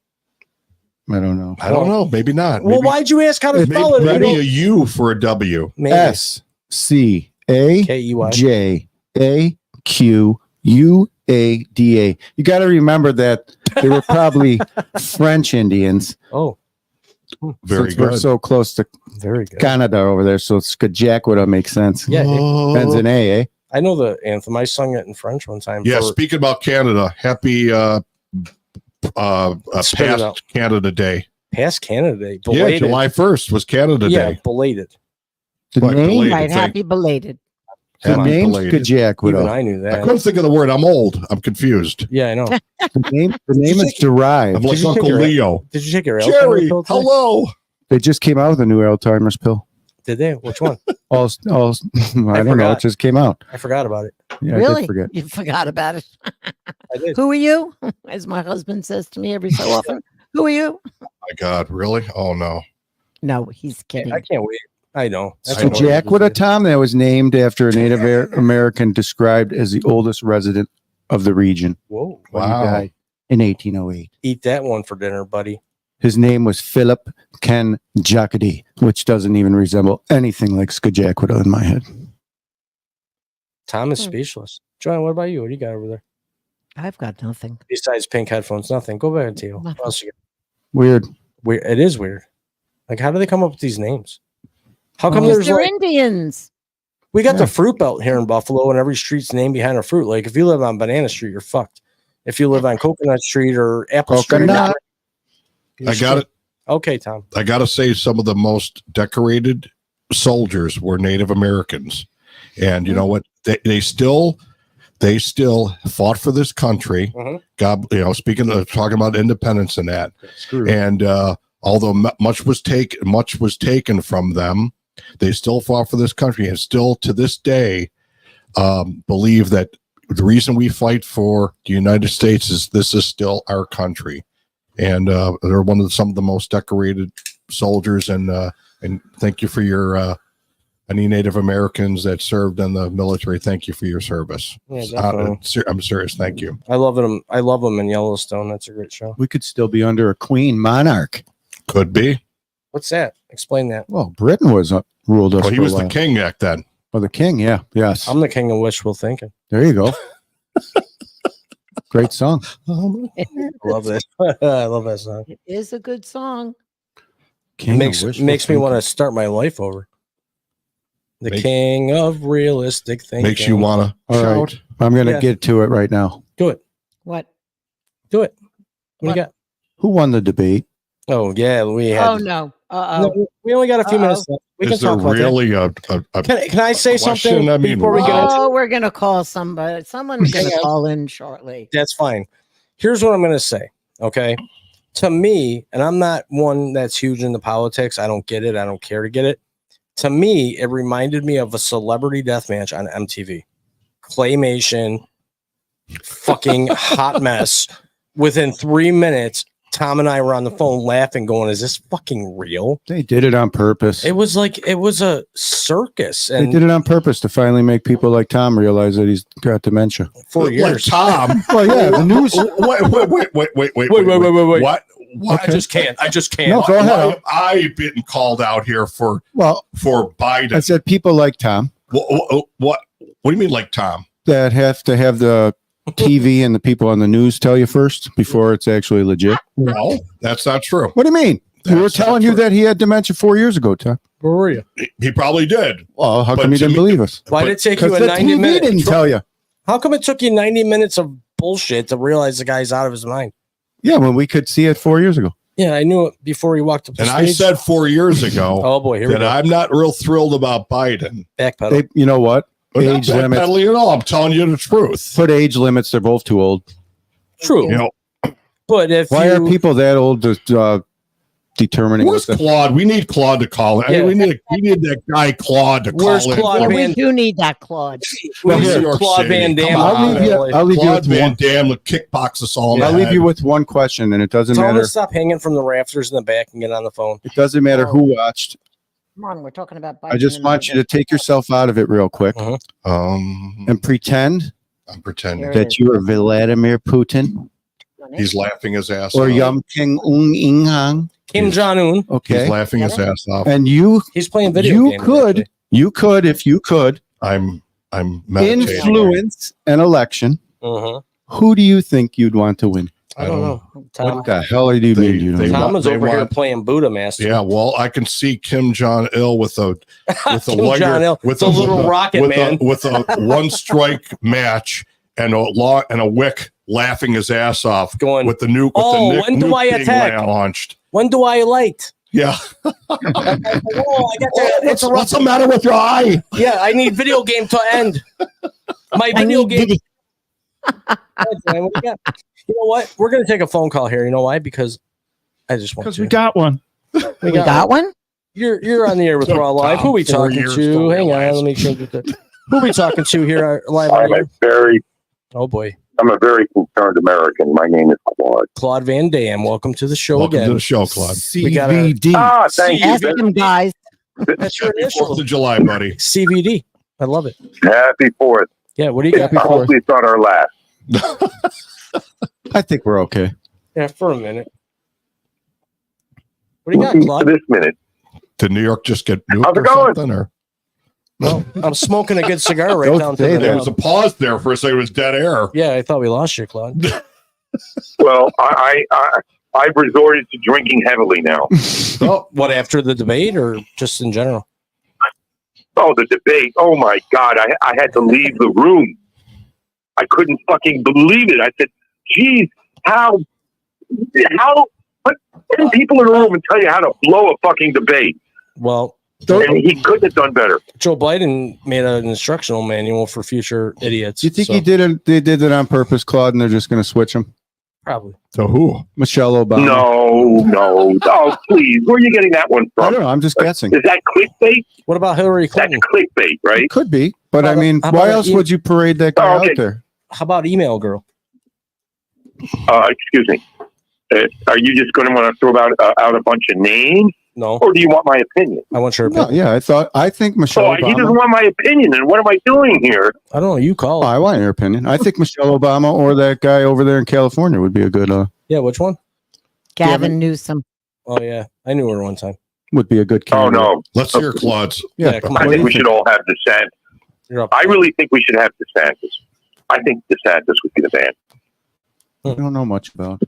I don't know. I don't know. Maybe not. Well, Maybe, why'd you ask how to spell it? maybe You a U for a W. Maybe. SCAJAQUADA. KEY. You got to remember that they were probably French Indians. Oh, Very since we're good. so close to very good. Canada over there, so Skajak would make sense. Yeah, Oh, Ends in A, eh? I know the anthem. I sung it in French one time. Yeah, for- speaking about Canada, happy Spit it out. past Canada Day. Past Canada Day. Yeah, Belated. July 1st was Canada Yeah, Day. belated. The What, name, belated? Right, Thank- happy belated. the Happy name's belated. Skajak Even Widow. I knew I that. couldn't think of the word. I'm old. I'm confused. Yeah, I know. The name is I'm derived. like Did you Uncle take your- Leo. Did you take your Jerry, Alzheimer's pill today? hello. They just came out with a new Alzheimer's pill. Did they? Which one? All I don't know. forgot. It just came out. I forgot about it. Yeah, I Really? did forget. You forgot about it. I did. Who are you? As my husband says to me every so often. Who are you? My God, really? Oh no. No, he's kidding. I can't wait. I know. That's I know. annoying. Skajak Widow, Tom, that was named after a Native American described as the oldest resident of the region Whoa. when he Wow. died in 1808. Eat that one for dinner, buddy. His name was Philip Ken Jacady, which doesn't even resemble anything like Skajak Widow in my head. Tom is Hmm. speechless. Joanne, what about you? What do you got over there? I've got nothing. Besides pink headphones, nothing. Go back to you. What Nothing. else you got? Weird. Weird. It is weird. Like, how do they come up with these names? How come Well, there's They're like Indians. we got Yeah. the fruit belt here in Buffalo, and every street's named behind a fruit. Like, if you live on Banana Street, you're fucked. If you live on Coconut Street or Apple Coconut. Street, I got it. Okay, Tom. I got to say, some of the most decorated soldiers were Native Americans, and you know what? They still fought for this country. Mhm. God, speaking of talking about independence and that, Screw. and although much was taken from them, they still fought for this country, and still to this day believe that the reason we fight for the United States is this is still our country. And they're some of the most decorated soldiers. And thank you for your any Native Americans that served in the military. Thank you for your service. Yeah, definitely. I'm serious. Thank you. I love them. I love them in Yellowstone. That's a great show. We could still be under a queen monarch. Could be. What's that? Explain that. Well, Britain was ruled us Well, he for a was the while. king back then. Oh, the king. Yeah. Yes. I'm the king of wishful thinking. There you go. Great song. I love that. I love that song. It is a good song. King Makes me want to start my life over. The king of realistic thinking. Makes you want to All right. shout. I'm going to Yeah. get to it right now. do it. What? Do it. What What? do you got? Who won the debate? Oh yeah, we had. Oh no. Uh oh. No, we only got a few minutes left. We can Is there talk about really that. Can I say question? something I mean, before we get wow. into Oh, we're gonna call somebody. Someone's gonna Hang on. call in shortly. That's fine. Here's what I'm going to say. Okay. To me, and I'm not one that's huge into politics. I don't get it. I don't care to get it. To me, it reminded me of a celebrity death match on MTV. Claymation, fucking hot mess. Within 3 minutes, Tom and I were on the phone laughing, going, "Is this fucking real?" They did it on purpose. It was a circus, They and did it on purpose to finally make people like Tom realize that he's got dementia. for Like years. Tom. Well, yeah, the news. Wait. Wait. What? I just can't. I just can't. No, go ahead. Why have I been called out here for Well, Biden? I said people like Tom What do you mean, like Tom? that have to have the TV and the people on the news tell you first before it's actually legit. No, that's not true. What do you mean? We were That's not telling you true. that he had dementia 4 years ago, Tom. Where were you? He probably did. Well, how But come you to didn't me- believe us? Why But- did it take you Because a the 90 TV minutes? didn't tell you. How come it took you 90 minutes of bullshit to realize the guy's out of his mind? Yeah, when we could see it 4 years ago. Yeah, I knew it before he walked up the And stage. I said 4 years ago oh boy, here we that go. I'm not real thrilled about Biden. Backpedal. They, you know what? But not Age limits. backpedaling at all. I'm telling you the truth. Put age limits. They're both too old. True, You know, but if Why you, are people that old determining where's what the Claude? We need Claude to call in. Yeah. We need that guy Claude to Where's call in. Claude Yeah, Van- we do need that, Claude. we Well, need here. New York Claude City. Van Damme, Come on. I'll leave you. I'll leave you Claude with Van one. Damme would kickbox us all in the I'll leave head. you with one question, and it doesn't Tell him matter. to stop hanging from the rafters in the back and get on the phone. It doesn't matter who watched. Come on, we're talking about Biden. I just want you to take yourself out of it real quick and pretend I'm pretending. Here. that you are Vladimir Putin He's laughing his ass or off. Yum King Un Ing Hang. Kim Jong Un. He's Okay, laughing his ass off. and you He's playing video. You games, could- actually. if you could I'm meditating. influence an election. Mhm. Who do you think you'd want to win? I don't know. Tom, What the hell do you mean? You don't know? Tom is they over here want- playing Buddha Master. Yeah, well, I can see Kim Jong Il with a Kim lighter, Jong-il, with the little rocket man. with a one strike match and a wick laughing his ass off Going, with the nuke. "Oh, when do I being attack? Launched. When do I light? Yeah. Oh, I got that. What's the matter with your eye? Yeah, I need video game to end. My I video need game. video- What do you got? You know what? We're gonna take a phone call here. You know why? Because I just want Because to. we got one. We got one? You're on the air with Raw Live. Who we 4 talking years to? don't Hang on, realize. let me change it. Who we talking to here live on I'm the a air? very, Oh boy, I'm a very concerned American. My name is Claude. Claude Van Dam. Welcome to the show Welcome again. to the show, Claude. We got our- CVD. Ah, thank you. Ask him, guys. That's your 4th initial. of July, buddy. CVD. I love it. Happy 4th. Yeah. What do you got? Hopefully it's not our last. I think we're okay. Yeah, for a minute. What do you got, For Claude? this minute. Did New York just get nuked How's it or going? something? Or Well, I'm smoking a good cigar right Don't down to say the there that. was a pause there for a second. It was dead air. Yeah, I thought we lost you, Claude. Well, I've resorted to drinking heavily now. Oh, what, after the debate or just in general? Oh, the debate. Oh my God. I had to leave the room. I couldn't fucking believe it. I said, geez, how put 10 people in a room and tell you how to blow a fucking debate. Well, And he couldn't have done better. Joe Biden made an instructional manual for future idiots. Do you think so- they did it on purpose, Claude, and they're just going to switch them? Probably. So who? Michelle Obama. No. Oh, please. Where are you getting that one I from? don't know. I'm just guessing. Is that clickbait? What about Hillary That's Clinton? clickbait, right? It could be, but I mean, How why about else an would you parade that guy Oh, okay. out there? How about email girl? Excuse me. Are you just going to want to throw out a bunch of names, No, or do you want my opinion? I want your No, opinion. yeah, I think Michelle Oh, he doesn't Obama. want my opinion, and what am I doing here? I don't know. You call. Oh, I want your opinion. I think Michelle Obama or that guy over there in California would be a good Yeah, which one? Gavin Newsom. Oh yeah, I knew her one time. would be a good Oh candidate. no, Let's hear Claude's. Yeah, come I on. What do think you we should all have DeSantis. You're up. I really think we should have DeSantis. I think DeSantis would be the man. I don't know much about.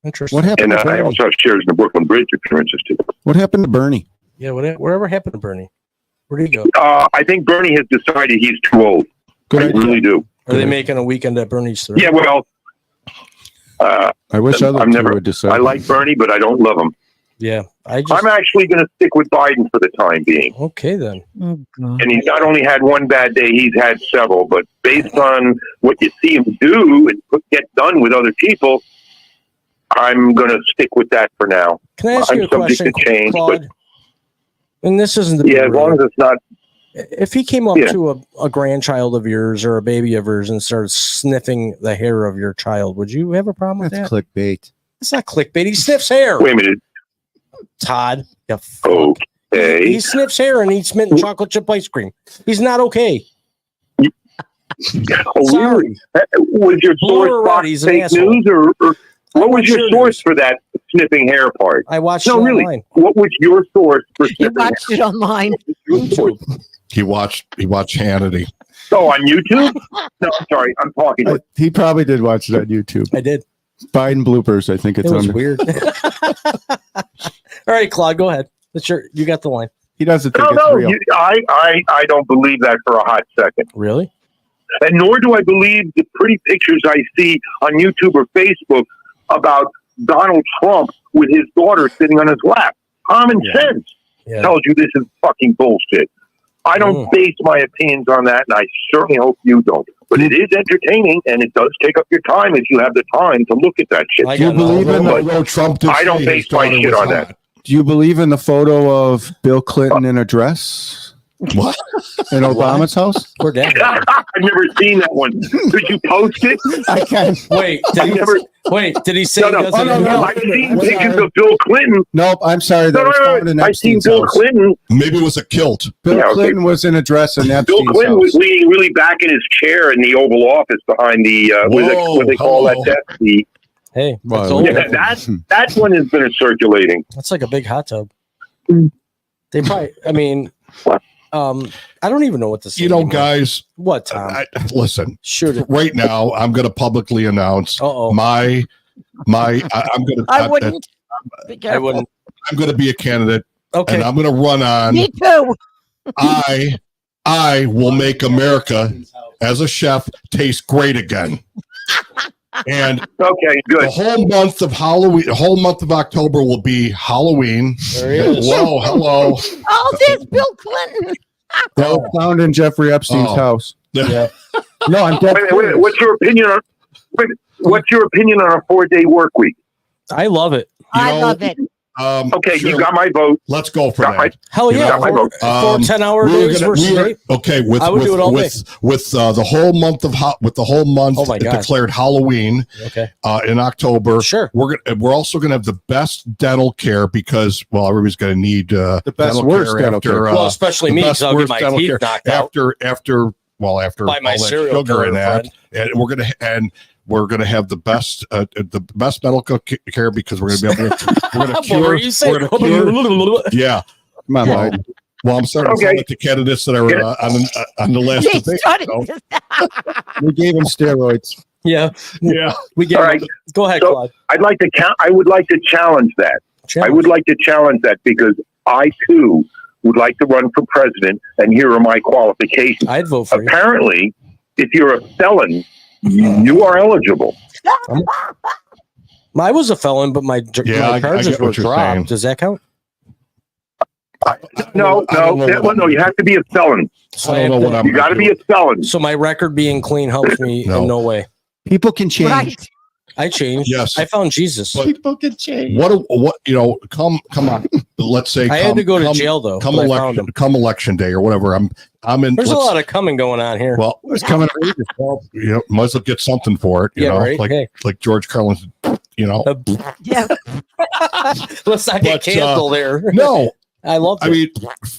Interesting. What happened? And To I Bernie? also have shares in the Brooklyn Bridge if you're interested. What happened to Bernie? Yeah, whatever happened to Bernie? Where did he go? I think Bernie has decided he's too old. Good I idea. really do. Are they making a weekend at Bernie's? Third? Yeah, well, I wish other I'm two never- would decide. I like Bernie, but I don't love him. Yeah. I just. I'm actually going to stick with Biden for the time being. Okay then. Oh, God. And he's not only had one bad day, he's had several. But based on what you see him do and get done with other people, I'm going to stick with that for now. Can I ask I'm you a subject question, to change, Claude? And this isn't the Yeah, as long as it's not. If he came up Yeah. to a grandchild of yours or a baby of yours and started sniffing the hair of your child, would you have a problem with That's that? clickbait. It's not clickbait. He sniffs hair. Wait a minute. Todd. You fuck. He Okay. sniffs hair and eats mint and chocolate chip ice cream. He's not okay. Oh, Sorry. Was your Blue or source red, Fox he's an fake asshole. news, or what was your sure source for that sniffing hair part? I watched No, it really. online. What was your source for You sniffing hair? watched it online. YouTube. He watched Hannity. Oh, on YouTube? No, I'm sorry. I'm talking. He probably did watch it on YouTube. I did. Biden bloopers, I think it's It was under. weird. All right, Claude, go ahead. You got the line. He doesn't think No, it's no. real. I don't believe that for a hot second. Really? And nor do I believe the pretty pictures I see on YouTube or Facebook about Donald Trump with his daughter sitting on his lap. Common sense Yeah. tells you this is fucking bullshit. I don't base my opinions on that, and I certainly hope you don't. But it is entertaining, and it does take up your time if you have the time to look at that shit. I Do you got no- believe in But Although Trump did I don't say base his my daughter shit was on that. hot. Do you believe in the photo of Bill Clinton in a dress What? in Obama's house? Poor dad. I've never seen that one. Could you post it? I can't. Wait, did he say No, he no, doesn't no, know? I've seen pictures of Bill Clinton. Nope, I'm sorry. That No, was no, found no. in I've seen Epstein's Bill house. Clinton. Maybe it was a kilt. Bill Yeah, okay. Clinton was in a dress in Bill Epstein's Clinton was house. leaning really back in his chair in the Oval Office behind the what they call hello. that desk. The Hey, Wow. that's old. Yeah, that one has been circulating. That's like a big hot tub. Mm. They probably, I mean, What? I don't even know what to say. You know, anymore. guys, What, Tom? listen. Shoot it. Right now, I'm going to publicly announce my. I'm going to. I wouldn't. Be I careful. wouldn't. I'm going to be a candidate, Okay. and I'm going to run on. Me too. I will make America as a chef taste great again. And Okay, good. the whole month of Halloween, the whole month of October will be Halloween. There he is. Whoa, hello. Oh, there's Bill Clinton. That was found in Jeffrey Epstein's house. Yeah. No, I'm dead. Wait, what's your opinion on? What's your opinion on a 4-day work week? I love it. I love it. Okay, sure. you got my vote. Let's go for Got that. Hell You yeah. know, 4 10-hour We're days gonna- versus we are- 8. Okay, with I would do it all day. with the whole month of with the whole month Oh my God. declared Halloween Okay. in October. Sure. We're also going to have the best dental care because everybody's going to need the best worst dental care. Well, especially me, because I'll get worst my dental teeth care knocked out. after By my all that serial sugar killer and that, friend. and we're gonna have the best medical care because we're gonna be able to What were you saying? we're gonna cure. Yeah. Come on, Mike. Well, I'm starting to Okay. sound like the candidates that are on the last He's debate. starting so, to- We gave him steroids. Yeah. Yeah. We get All right. Go ahead, So- Claude. I would like to challenge that. I would like to challenge that because I too would like to run for president, and here are my qualifications. I'd vote for you. Apparently, if you're a felon, you are eligible. I was a felon, but my I charges get were what you're dropped. saying. Does that count? No, you have to be a felon. So I don't know what I'm You got to be a felon. So my record being clean helps me No. in no way. People can change. Right. I changed. Yes. I found Jesus. But- People can change. what come on. Let's say I had to go to jail though. Come but I found him. election day or whatever. I'm in. There's a let's- lot of coming going on here. Well, It's coming. well, might as well get something for it. You Yeah, know, right. like Hey. like George Carlin's. You know, Yeah. Let's not get But, canceled there. no. I love it. I mean,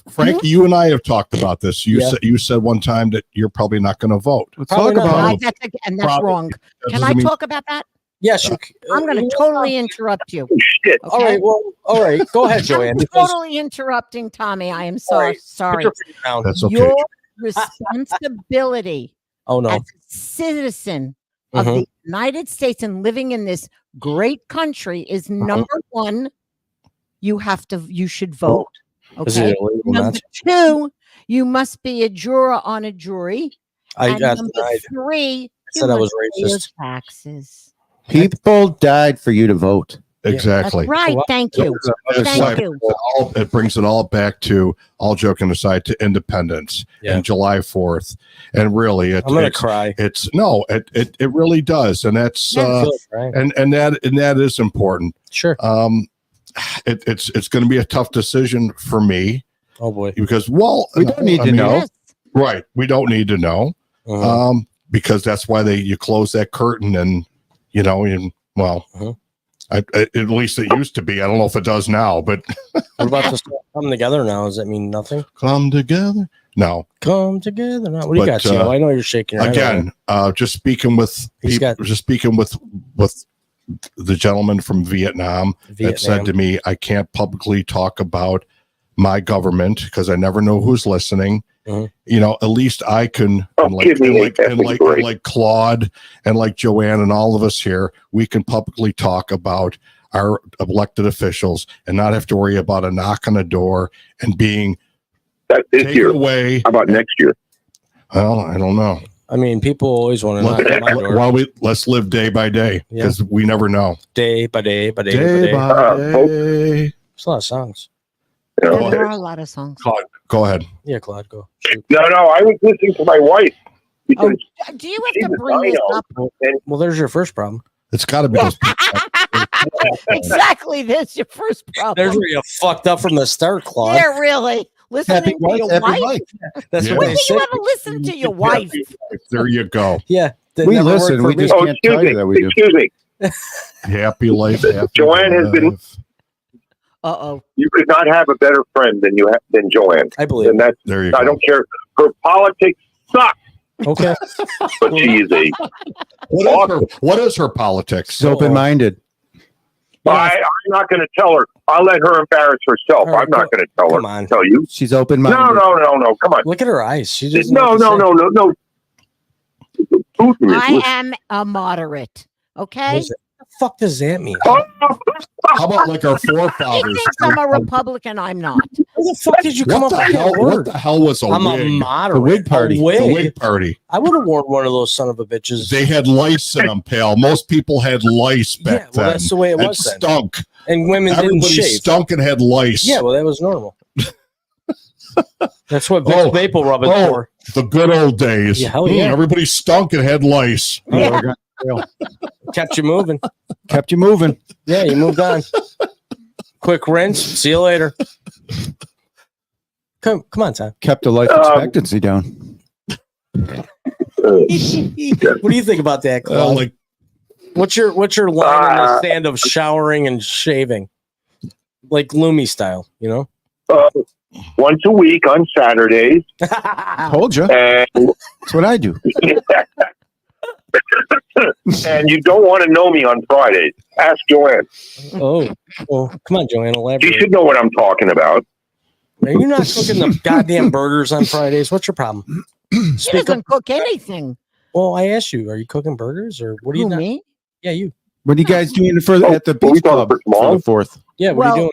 Frank, you and I have talked about this. Yeah. You said one time that you're probably not going to vote. Let's Probably talk not. about Right, that's Probably. wrong. That Can doesn't I mean- talk about that? yes, you. I'm going to totally interrupt you. Oh, shit. All right. Well, all right. Go ahead, Joanne. I'm because- totally interrupting Tommy. I am so All right. Put sorry. your feet down. That's okay. Your responsibility Oh no. as a citizen of Mhm. the United States and living in this great country is number one. You should vote. Is Okay. it illegal not Number to? two, you must be a juror on a jury. I And got number denied. three, I said I was pay your racist. taxes. people died for you to vote. Exactly. That's right. Well, Thank you. It's Thank like- you. It brings it all back to, all joking aside, to independence Yeah. and July 4th. And really, I'm gonna it's cry. it really does. And that's Yeah. Good, right? and that is important. Sure. It's going to be a tough decision for me Oh boy. because We don't need to know. Yes. Right. We don't need to know. Uh-huh. Because that's why you close that curtain and Uh-huh. at least it used to be. I don't know if it does now, but What about this come together now? Does that mean nothing? come together. No, Come together now. What do you But, got, Tio? I know you're shaking your head. again, just speaking with He's got- with the gentleman from Vietnam that said to me, I can't publicly talk about my government because I never know who's listening. Mhm. At least I can, Oh, and give me a effing break. like Claude and like Joanne and all of us here, we can publicly talk about our elected officials and not have to worry about a knock on the door and being That's this taken year. away. How about next year? Well, I don't know. I mean, people always want to knock on my door. Let's live day by day because we never know. Day by day by day by day. day. There's a lot of songs. You And know? there are a lot of songs. Go ahead. Yeah, Claude, go. No, I was listening to my wife because Do you she's have to a bring this dino, up? and Well, there's your first problem. It's got to be those Exactly. That's your first problem. There's where you fucked up from the start, Claude. Yeah, really. Listening Happy to wife, your happy wife. life. That's Yeah. what When they did say. you ever listen to your wife? There you go. Yeah, that We never worked listen, for we me. just oh, can't tell you that we do. excuse me. Happy life. Happy Joanne has been- life. Uh-oh. You could not have a better friend than than Joanne, I believe. and that's There you I go. don't care. Her politics suck, Okay. but she is a. What is her politics? She's open minded. I'm not going to tell her I'll let her embarrass herself. All right, I'm not going to come on. tell you. She's open No, minded. no. Come on. Look at her eyes. She doesn't. No. I am a moderate. Okay. What the fuck does that mean? Oh, How about like our He forefathers? thinks I'm a Republican. I'm not. Where the fuck did you come What up the with hell? that What word? the hell was a I'm a wig? moderate. The wig party. A wig. The wig party. I would have worn one of those son of a bitches. They had lice in them, pal. Most people had lice back Yeah, well, then. that's the way it and was then. stunk. And women didn't Everybody shave. stunk and had lice. Yeah, well, that was normal. That's what Vicks Oh, maple rub is oh. for. The good old days. Yeah, hell yeah. Everybody stunk and had lice. Yeah. Kept you moving. Kept you moving. Yeah, you moved on. Quick rinse. See you later. Come on, Tom. Kept the life expectancy down. What do you think about that, Claude? Like What's your line in the sand of showering and shaving, like Loomy style? You know. once a week on Saturdays. Told you. And, That's what I do. and you don't want to know me on Fridays. Ask Joanne. Oh, well, come on, Joanne, She elaborate. should know what I'm talking about. Are you not cooking the goddamn burgers on Fridays? What's your problem? He Speak up. doesn't cook anything. Well, I asked you, are you cooking burgers or what are you Who, not? me? Yeah, you. What are you guys doing for at the we beach talking club for for tomorrow? the 4th? Yeah, what are you doing?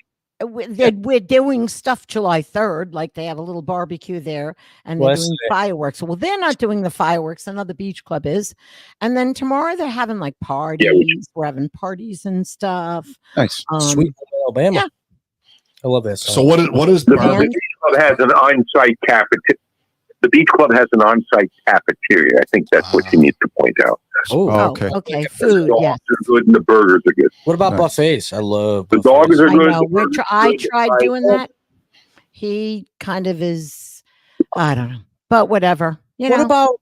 We're doing stuff July 3rd, like they have a little barbecue there, and they're Well, doing that's- fireworks. Well, they're not doing the fireworks. Another beach club is, and then tomorrow they're having like parties. We're having parties and stuff. Nice. Sweet Home Alabama. yeah. I love that song. so. What is The And- beach club has an on-site cafeteria. The beach club has an on-site cafeteria. I think that's what you need to point out. Oh, Oh, okay. Okay, The food. dogs Yes, are good and the burgers are good. what about Nice. buffets? I love The buffets. dogs are I good. know. the burgers are I good, the tried fries doing are that. He kind of is. I don't know, but whatever. You What know. about?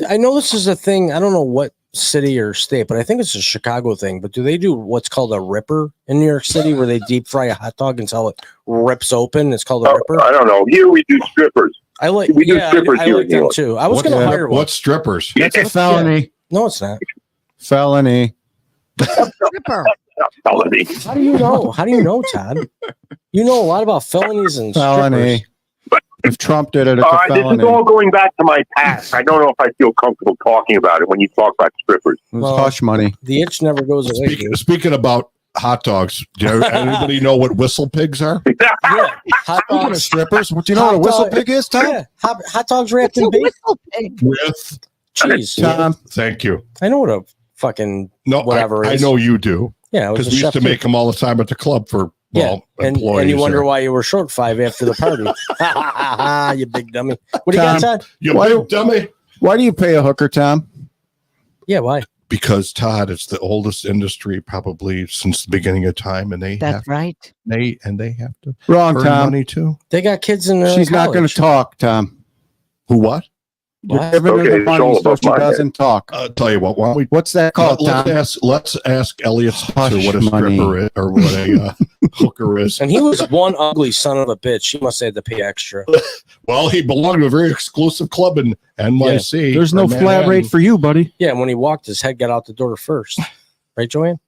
I know this is a thing. I don't know what city or state, but I think it's a Chicago thing. But do they do what's called a ripper in New York City, where they deep fry a hot dog until it rips open? It's called a Oh, ripper. I don't know. Here we do strippers. I like. we do Yeah, strippers I here like in New them York. too. I was going to hire one. What strippers? That's a felony. No, it's not. Felony. Stripper. Felony. How do you know? How do you know, Todd? You know a lot about felonies and Felony. If Trump did it, it's a This is felony. all going back to my past. I don't know if I feel comfortable talking about it when you talk about strippers. It was Well, hush money. The itch never goes away. Speaking about hot dogs, do anybody know what whistle pigs are? Yeah, hot Speaking of dogs. strippers, do you know what a Hot whistle dog- pig is, Tom? Yeah, hot dogs wrapped It's a in bacon. whistle pig. With Cheese. Tom, thank you. I know what a fucking No, Whatever it I is. know you do yeah. I was because a we used chef to too. make them all the time at the club for Yeah, and employees. you wonder there. why you were short 5 after the party. You big dummy. What do you got, Tom. Todd? You Why- big dummy. why do you pay a hooker, Tom? Yeah, why? Because Todd, it's the oldest industry probably since the beginning of time, and they That's right. have to Wrong, earn Tom. money too. They got kids in She's not going to talk, Tom. Who? What? You're What? giving her Okay, the it's money all so above she my head. doesn't talk. Tell you what. Why don't we? What's that called, Tom? Let's ask Elliot Hush what a money. stripper is, or what a hooker is. And he was one ugly son of a bitch. He must have had to pay extra. Well, he belonged to a very exclusive club in NYC. There's no or flat Manhattan. rate for you, buddy. Yeah, and when he walked, his head got out the door first. Right, Joanne?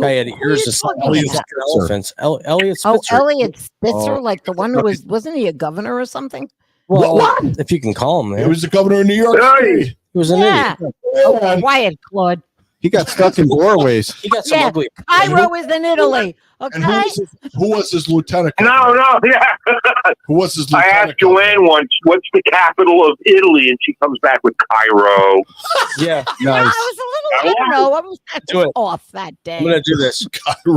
Guy had Who are ears you the size talking of about? elephants. Elliot Oh, Spitzer. Elliot Spitzer, Oh. like the one who wasn't he a governor or something? Well, What? if you can call him He that. was the governor of New York Hey! City. He was an Yeah. idiot. Oh, quiet, Claude. He got stuck in doorways. He got some Yeah. ugly. Cairo is in Italy. And Okay. who was his lieutenant? No, yeah. Who was his I lieutenant? asked Joanne once, what's the capital of Italy? And she comes back with Cairo. Yeah, No, I Nice. was a little, I don't know. I was Do it. off that day. I'm gonna do this.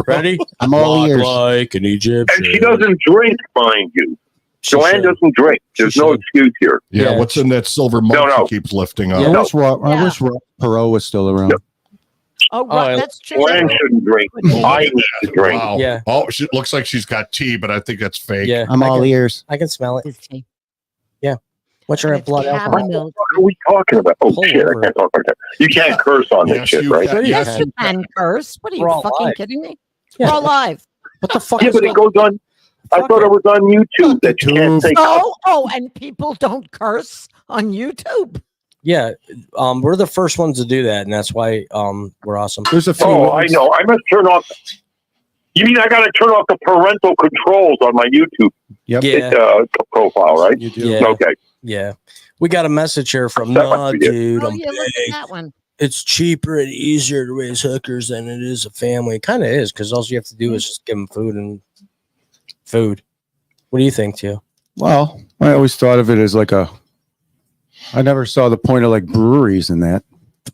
Ready? I'm all Walk ears. like an Egyptian. And she doesn't drink, mind you. She Joanne should. doesn't drink. There's She no should. excuse here. Yeah, Yeah. what's in that silver mug No. she keeps lifting up? I No. wish I Yeah. wish Perot was still around. Oh, Oh, I- right. That's true. Joanne shouldn't drink. I need to drink. Wow. Yeah. Oh, she looks like she's got tea, but I think that's fake. Yeah, I'm I all can, ears. I can smell it. Is she? What's your It's blood alcohol? chamomile. What are we talking about? Oh, Pull shit. over. I can't talk like that. You can't curse on this Yes, shit, you right? can. Yeah. Yes, you can curse. What are you We're all fucking live. kidding me? Yeah. We're all live. What the fuck Yeah, is but it going goes on. I Fuck thought it. it was on YouTube that you can't say. Oh, and people don't curse on YouTube. Yeah, we're the first ones to do that, and that's why we're awesome. There's a few. Oh, I ones. know. I must turn off. You mean I got to turn off the parental controls on my YouTube Yeah. profile, right? You do. Yeah. Okay. Yeah. We got a message here from That must be it. dude. Oh, I'm yeah, look at big. that one. It's cheaper and easier to raise hookers than it is a family. It kind of is, because all you have to do is just give them food. What do you think, Tio? Well, I always thought of it as like I never saw the point of like breweries in that.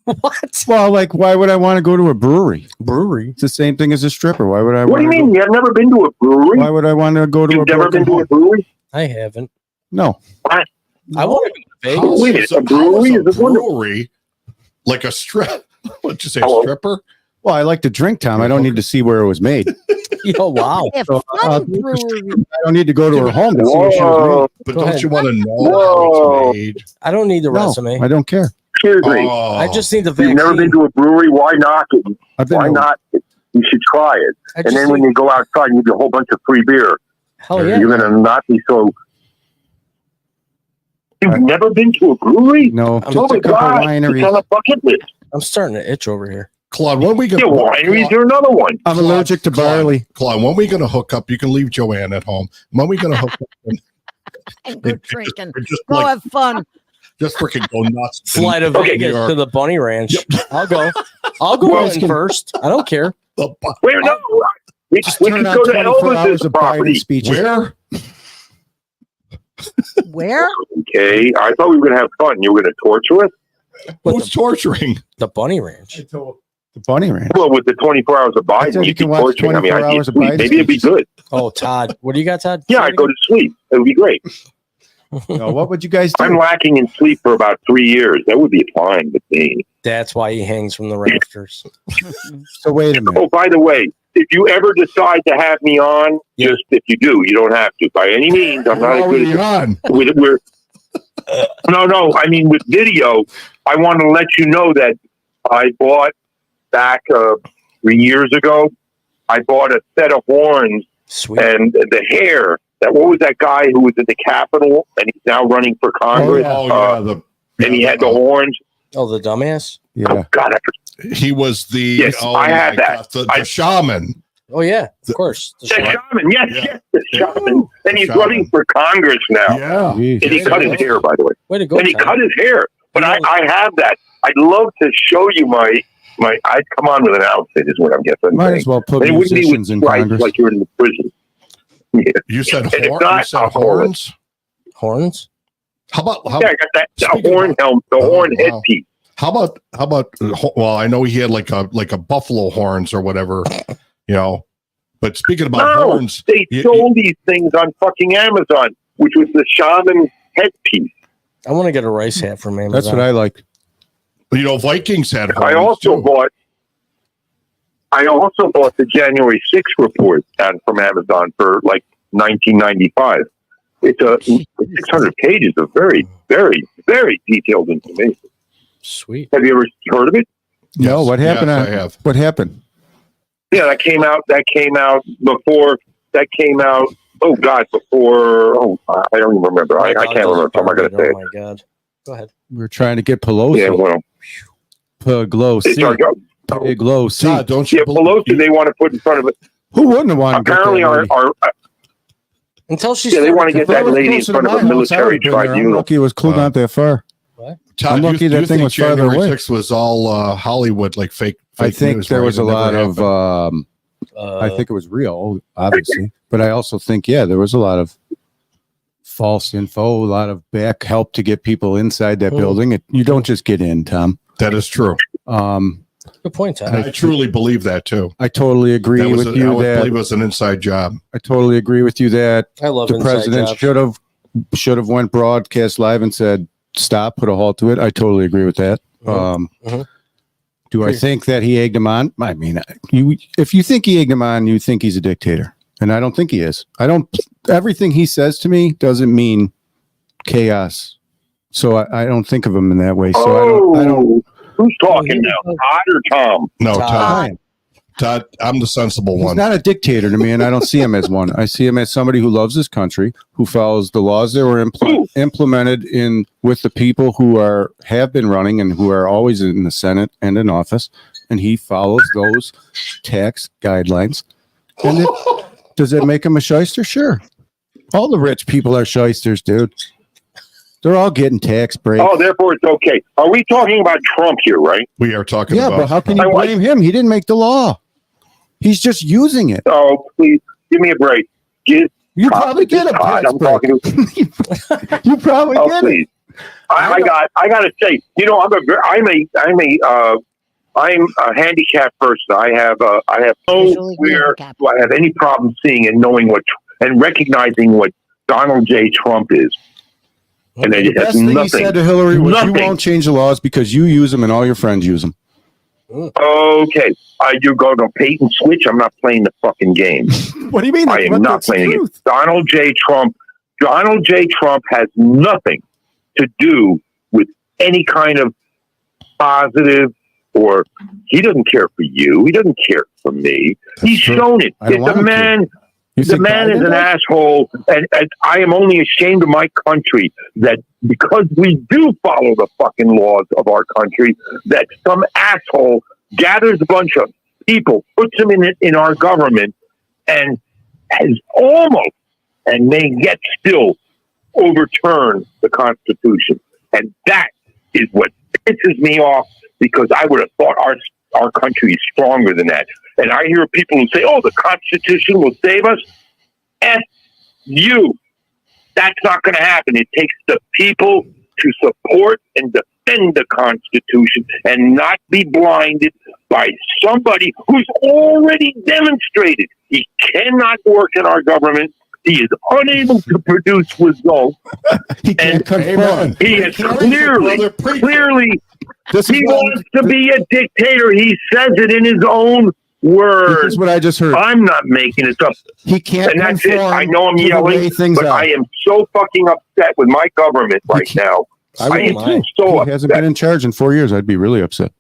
What? Well, like, why would I want to go to a brewery? Brewery? It's the same thing as a stripper. Why would I? What do you mean? You've never been to a brewery? Why would I want to go to You've a never been to a broken home? brewery? I haven't. No. I want to go to Vegas. How Wait, is it's a brewery? how Is is it a wonderful? brewery like a strip? What'd you say, Hello? stripper? Well, I like to drink, Tom. I don't need to see where it was made. Yo, wow. They have So, fun brewery. I don't need to go to her home to see where she was Whoa. But Go don't ahead. you want to know Whoa. how it's made? I don't need the made. resume. No, I don't care. Excuse me. Oh, I just need the vaccine. You've never been to a brewery? Why not? I've been Why to- not? You should try it. I And just then when need- you go outside, you get a whole bunch of free beer. hell yeah. You're going to not be so... You've never been to a brewery? No, I'm just Oh my a couple God. It's wineries. on a bucket list. I'm starting to itch over here. Claude, when we Yeah, going wineries are another one. I'm allergic to barley. Claude, when we going to hook up? You can leave Joanne at home. When we going to hook up? And go drinking. Or just Go like, have fun. just freaking go nuts. Fly to Okay, Vegas New York. to the Bunny Ranch. I'll go. I'll go Well, in first. I don't care. The bu- Wait, no. We Just could turn on go to 24 hours Elvis's of Biden property. speeches. Where? Where? Okay, I thought we were going to have fun. You were going to torture us? What, Who's torturing? the Bunny Ranch. The Bunny Ranch. Well, with the 24 hours of I said Biden, you you'd can be watch torturing. I mean, 24 I'd be hours of asleep. Biden Maybe it'd be speeches. good. Oh, Todd. What do you got, Todd? Yeah, I'd go to sleep. It would be great. No, what would you guys do? I'm lacking in sleep for about 3 years. That would be fine with me. That's why he hangs from the rafters. So wait a minute. Oh, by the way, if you ever decide to have me on, Yeah. just if you do, you don't have to. By any means, I'm not How as are good you as on? we're no. I mean, with video, I want to let you know that I bought back 3 years ago. I bought a set of horns Sweet. and the hair. What was that guy who was at the Capitol and he's now running for Congress? Oh yeah, And he had the horns. Oh, the dumbass? Yeah. Oh God, He was the. Yes, oh I had my that. God, the shaman. Oh, yeah. The- Of course. The the shaman. shaman. Yes, Yeah. yes, the Yeah. shaman. And he's Shaman. running for Congress now. Yeah. Jeez. And he cut his hair, by the way. Way to go, And he Todd. cut his hair. But I have that. I'd love to show you my. I'd come on with an outfit, is what I'm guessing. Might as well put And it wouldn't be musicians with in stripes Congress. like you're in the prison. Yeah, You said And it's horn. not You said a horn. horns. Horns? How about yeah, I got that Speaking horn of- helmet, the Oh, horn wow. headpiece. How about? Well, I know he had like a buffalo horns or whatever, you know. But speaking about No, horns, they you- sold these things on fucking Amazon, which was the shaman headpiece. I want to get a rice hat from Amazon. That's what I like. you know, Vikings had horns I also too. bought the January 6th report from Amazon for like $19.95. It's 600 pages of very, very, very detailed information. Sweet. Have you ever heard of it? No, Yes, what happened? yes, I have. What happened? Yeah, that came out before. That came out. Oh God, before. Oh, I don't even remember. I My can't dog remember. So I'm not going does to say Oh, it. my God. Go ahead. We're trying to get Pelosi. Yeah, well, Pelosi. Pelosi. Todd, don't you yeah, believe? Pelosi. They want to put in front of it. Who wouldn't have wanted to get Apparently, that lady? Until she's Yeah, they want to If get I that was lady in closer to front of my a house, I military would've been there. I'm tribunal. lucky it was cool not that far. Todd, I'm lucky do that you thing think was farther January away. 6th was all Hollywood, like fake I think news, there right? was a It never lot of. happened. I think it was real, obviously, but I also think there was a lot of false info, a lot of back help to get people inside that Hmm. building. You don't just get in, Tom. That is true. good point, Todd. I truly believe that too. I totally agree That was with I you would that believe it was an inside job. I totally agree with you that I love the inside president jobs. should have went broadcast live and said stop, put a halt to it. I totally agree with that. Mhm. Do I think that he egged him on? I mean, if you think he egged him on, you think he's a dictator, and I don't think he is. I don't. Everything he says to me doesn't mean chaos, so I don't think of him in that way. So I don't. Who's talking now? Todd or Tom? No, Todd. Todd. Todd, I'm the sensible He's one. not a dictator to me, and I don't see him as one. I see him as somebody who loves his country, who follows the laws that were implemented in with the people who have been running and who are always in the Senate and in office, and he follows those tax guidelines. And does it make him a shyster? Sure. All the rich people are shysters, dude. They're all getting tax breaks. Oh, therefore it's okay. Are we talking about Trump here, right? We are talking Yeah, about. but how can you blame him? He didn't make the law. He's just using it. Oh, please give me a break. You probably get a tax I'm talking to. You probably Oh, get please. it. I got to say, you know, I'm a handicapped person. I have Visually nowhere handicapped. do I have any problem seeing and knowing and recognizing what Donald J. Trump is. And The it has best thing he nothing. said to Hillary was, Nothing. "You won't change the laws because you use them and all your friends use them." Okay, you go to bait and switch. I'm not playing the fucking game. What do you mean? I am not playing it. Donald J. Trump has nothing to do with any kind of positive, or he doesn't care for you. He doesn't care for me. He's shown it. The man is an asshole, and I am only ashamed of my country that because we do follow the fucking laws of our country, that some asshole gathers a bunch of people, puts them in our government, and has almost and may yet still overturn the Constitution. And that is what pisses me off, because I would have thought our country is stronger than that. And I hear people who say, oh, the Constitution will save us. F you. That's not going to happen. It takes the people to support and defend the Constitution and not be blinded by somebody who's already demonstrated he cannot work in our government. He is unable to produce results. He can't confront. He is clearly, he wants to be a dictator. He says it in his own words. This is what I just heard. I'm not making it up. He can't And that's it. conform I know I'm to the way yelling, things but are. I am so fucking upset with my government right now. I am so He hasn't upset. been in charge in 4 years. I'd be really upset.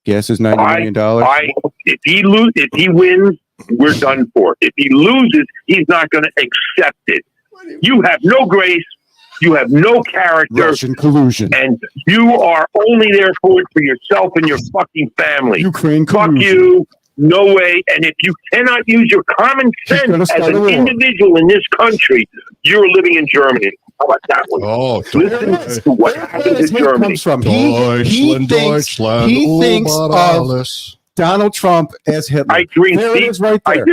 Gas is $90 million. If he wins, we're done for. If he loses, he's not going to accept it. You have no grace. You have no character. Russian collusion. And you are only there for yourself and your fucking family. Ukraine Fuck collusion. you. No way. And if you cannot use your common sense as an individual in this country, you're living in Germany. How about that one? Oh, listen to what happens in Germany. Comes from. Deutschland, Deutschland. He thinks über of alles. Donald Trump as Hitler. I drink there it deep. is right there.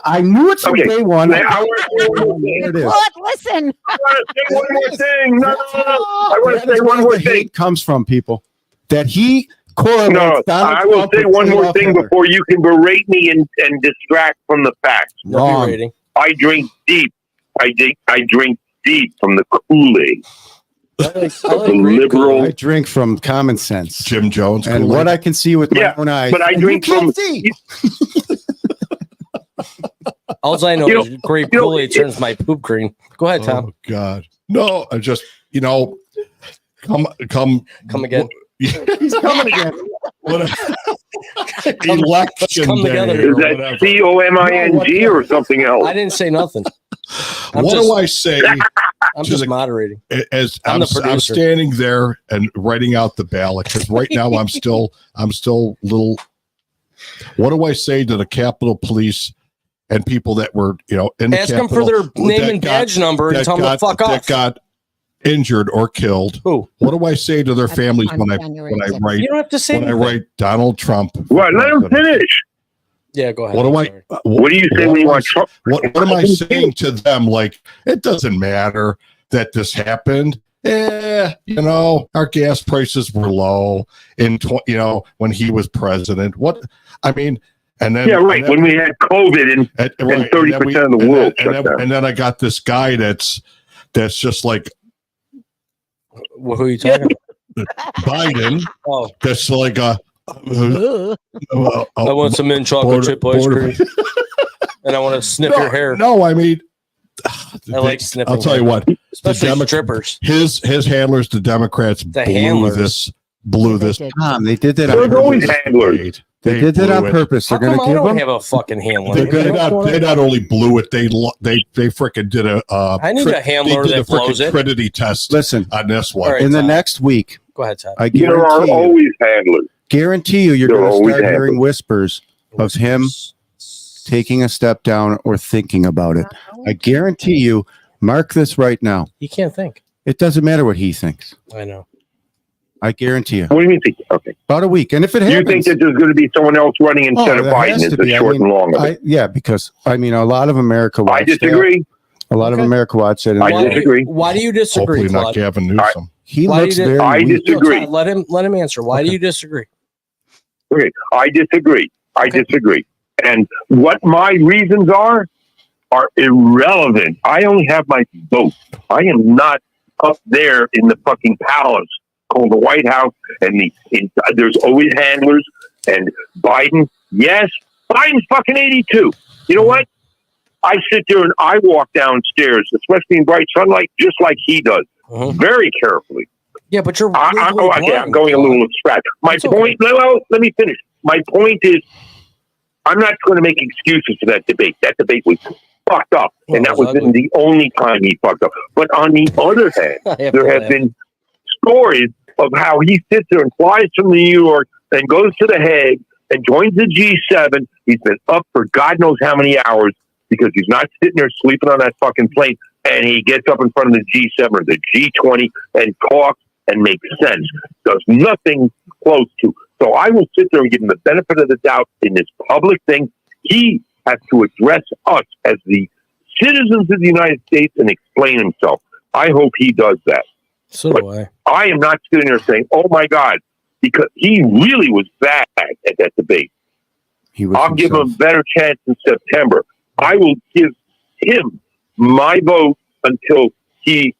I knew it from Okay. day one. Now, I want to say one more thing. There it is. What? Listen. I want to say one more thing. No. I want to That is say one where more the thing. hate comes from, people. That he correlates No, Donald I will Trump say with one more Adolf thing Hitler. before you can berate me and distract from the facts. Wrong. Rating. I drink deep. I drink deep from the Kool-Aid. I like The Greek liberal. I drink from common sense. Jim Jones. And Kool-Aid. what I can see with my Yeah, own eyes. but I and drink you can't from- see. All I know You is grape you know, Kool-Aid turns my poop green. Go ahead, Tom. Oh God, no! I just come again. He's coming again. Election come day together. or Is that whatever. COMING or something else? I didn't say nothing. What do I say? I'm just moderating. As I'm I'm, the producer. I'm standing there and writing out the ballot, because right now I'm still little. What do I say to the Capitol Police and people that were in the Ask them Capitol for their name that and badge number and tell them to fuck that off. got injured or killed? Who? What do I say to their That's families on when I January write You don't have to say when I anything. write Donald Trump? What? Let him finish. Yeah, go ahead. What do I'm I? sorry. What do you say when you want Trump? What am I saying to them? Like, it doesn't matter that this happened. Our gas prices were low in when he was president. What I mean, and then Yeah, right. and then- When we had COVID and right, 30% of the and world then, shut down. and then I got this guy that's just like Well, who are you talking about? Biden. Oh, That's like Ugh. I want some mint chocolate chip ice cream. And I want to sniff your hair. No, I mean, I like sniffing. I'll tell you what, Especially strippers. his handlers, the Democrats, handlers. blew this. They did. Tom, they did that There's on always purpose. handlers. They did that blew on it. purpose. How They're going come to I give don't them. have a fucking handler? They not only blew it, they freaking did a. I need a handler that blows it. Trinity test. Listen, on this one. All right. in the Tom. next week, Go ahead, Todd. I There are guarantee always handlers. you, you're There going to always start have hearing them. whispers of him taking a step down or thinking about it. I guarantee you, mark this right now. He can't think. It doesn't matter what he thinks. I know. I guarantee you. What do you mean? Okay. About a week. And if it You happens, think that there's going to be someone else running instead of there has Biden? Is to the be. short and long of it? yeah, because I mean, a lot of America. I watched disagree. that. A lot of America watched it. And I disagree. Why do you disagree, Hopefully not Claude? Gavin Newsom. he Why looks do you- very. I weak. disagree. Todd, let him answer. Why do you disagree? Okay, I disagree. I disagree. And what my reasons are irrelevant. I only have my vote. I am not up there in the fucking palace called the White House, and there's always handlers. And Biden, yes, Biden's fucking 82. You know what? I sit there and I walk downstairs, especially in bright sunlight, just like he does, very carefully. Yeah, but you're. I'm legally going a blind, little scratch. My It's point. okay. Well, let me finish. My point is, I'm not going to make excuses for that debate. That debate was fucked up, Well, and it that was wasn't the only time he fucked up. But on the other hand, I have there to have laugh. been stories of how he sits there and flies from New York and goes to The Hague and joins the G7. He's been up for God knows how many hours because he's not sitting there sleeping on that fucking plane. And he gets up in front of the G7 or the G20 and talks and makes sense. Does nothing close to. So I will sit there and give him the benefit of the doubt in this public thing. He has to address us as the citizens of the United States and explain himself. I hope he does that. So do I. I am not sitting there saying, "Oh my God," because he really was bad at that debate. He was I'll give him a himself. better chance in September. I will give him my vote until he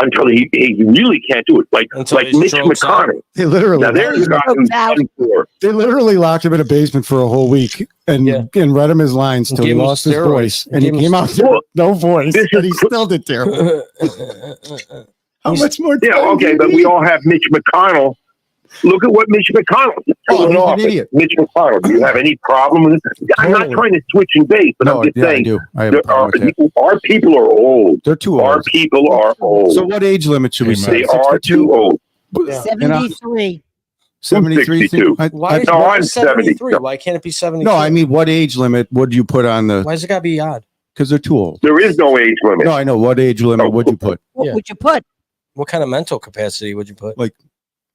really can't do it. Like Until he Mitch strokes out. McConnell. They literally. Now there's a guy who's Strokes out. done for. They literally locked him in a basement for a whole week and read him his lines till he Gave him lost his steroids. voice. And he Gave him came out there with no voice, This and he is- still did terrible. How much more time? Yeah, okay, do you but we need? all have Mitch McConnell. Look at what Mitch McConnell is Oh, pulling he's an off. idiot. Mitch McConnell, do you have any problem with it? I'm not Totally. trying to switch and base, but No, I'm just yeah, I saying do. I have a there problem with that. our people are old. They're too Our old. people are old. So what age limit should we Amen. set? They are too old. Yeah. 73. 73? 62. Why, No, why I'm is 73? 70. Why can't it be 72? No, I mean, what age limit would you put on the? why's it gotta be odd? Because they're too old. There is no age limit. No, I know. What age limit would you put? What Yeah. would you put? What kind of mental capacity would you put?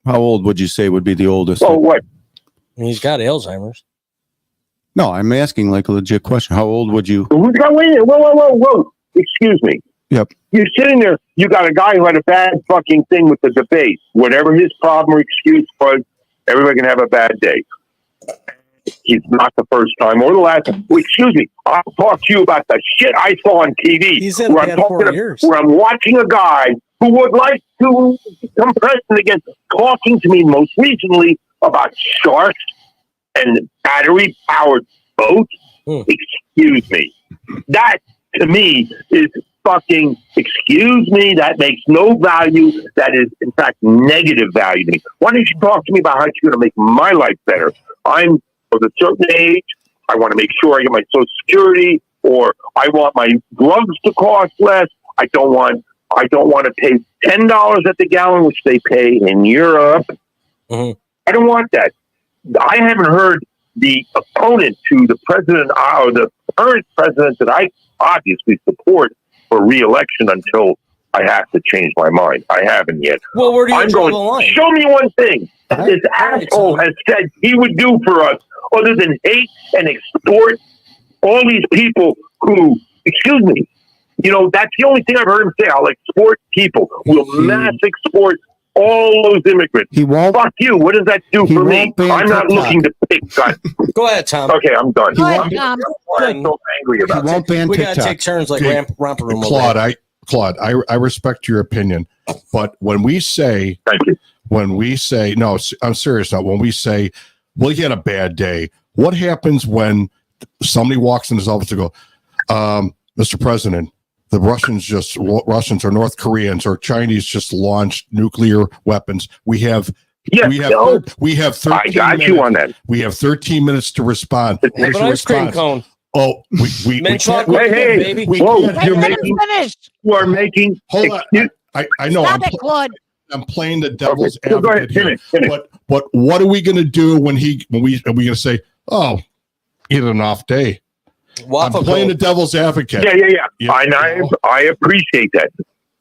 How old would you say would be the oldest? So what? I mean, he's got Alzheimer's. No, I'm asking like a legit question. How old would you? Who's got, wait a minute, whoa. Excuse me. Yep. You're sitting there, you got a guy who had a bad fucking thing with the debate. Whatever his problem or excuse was, everybody can have a bad day. He's not the first time or the last time. Well, excuse me. I'll talk to you about the shit I saw on TV. He's had a where bad I'm 4 years. where I'm watching a guy who would like to come president again, talking to me most recently about sharks and battery-powered boats. Excuse me. That, to me, is fucking, excuse me, that makes no value. That is, in fact, negative value to me. Why don't you talk to me about how you're going to make my life better? I'm of a certain age. I want to make sure I get my Social Security, or I want my drugs to cost less. I don't want to pay $10 at the gallon, which they pay in Europe. Mhm. I don't want that. I haven't heard the opponent to the president or the current president that I obviously support for re-election until I have to change my mind. I haven't yet. Well, where do you I'm draw going, the line? show me one thing that this right, asshole Tom. has said he would do for us other than hate and extort all these people who, excuse me, that's the only thing I've heard him say. I'll export people. We'll mass export all those immigrants. He won't. Fuck you. What does that do He for me? won't ban I'm not TikTok. looking to pick guys. Go ahead, Tom. Okay, I'm done. Go ahead, I'm Tom. so angry He about it. won't ban We gotta TikTok. take turns like Okay. romper room. over Claude, here. Claude, I respect your opinion, but when we say, Thank you. no, I'm serious now. When we say, well, he had a bad day. What happens when somebody walks in his office and go, Mr. President, the Russians or North Koreans or Chinese just launched nuclear weapons. We have Yes, no, 13 I got minutes. you on that. We have 13 minutes to respond. Have What's an your ice cream response? cone. Oh, we Mint can't. chocolate, Hey, baby. we whoa, can't- you're Let him making, finish. you are making, Hold on. excuse- I know. Stop it, Claude. I'm playing the devil's Okay, so go ahead, advocate here. finish. But what are we going to do when we are we going to say, oh, he had an off day? Waffle I'm playing the cone. devil's advocate. Yeah. And I appreciate that.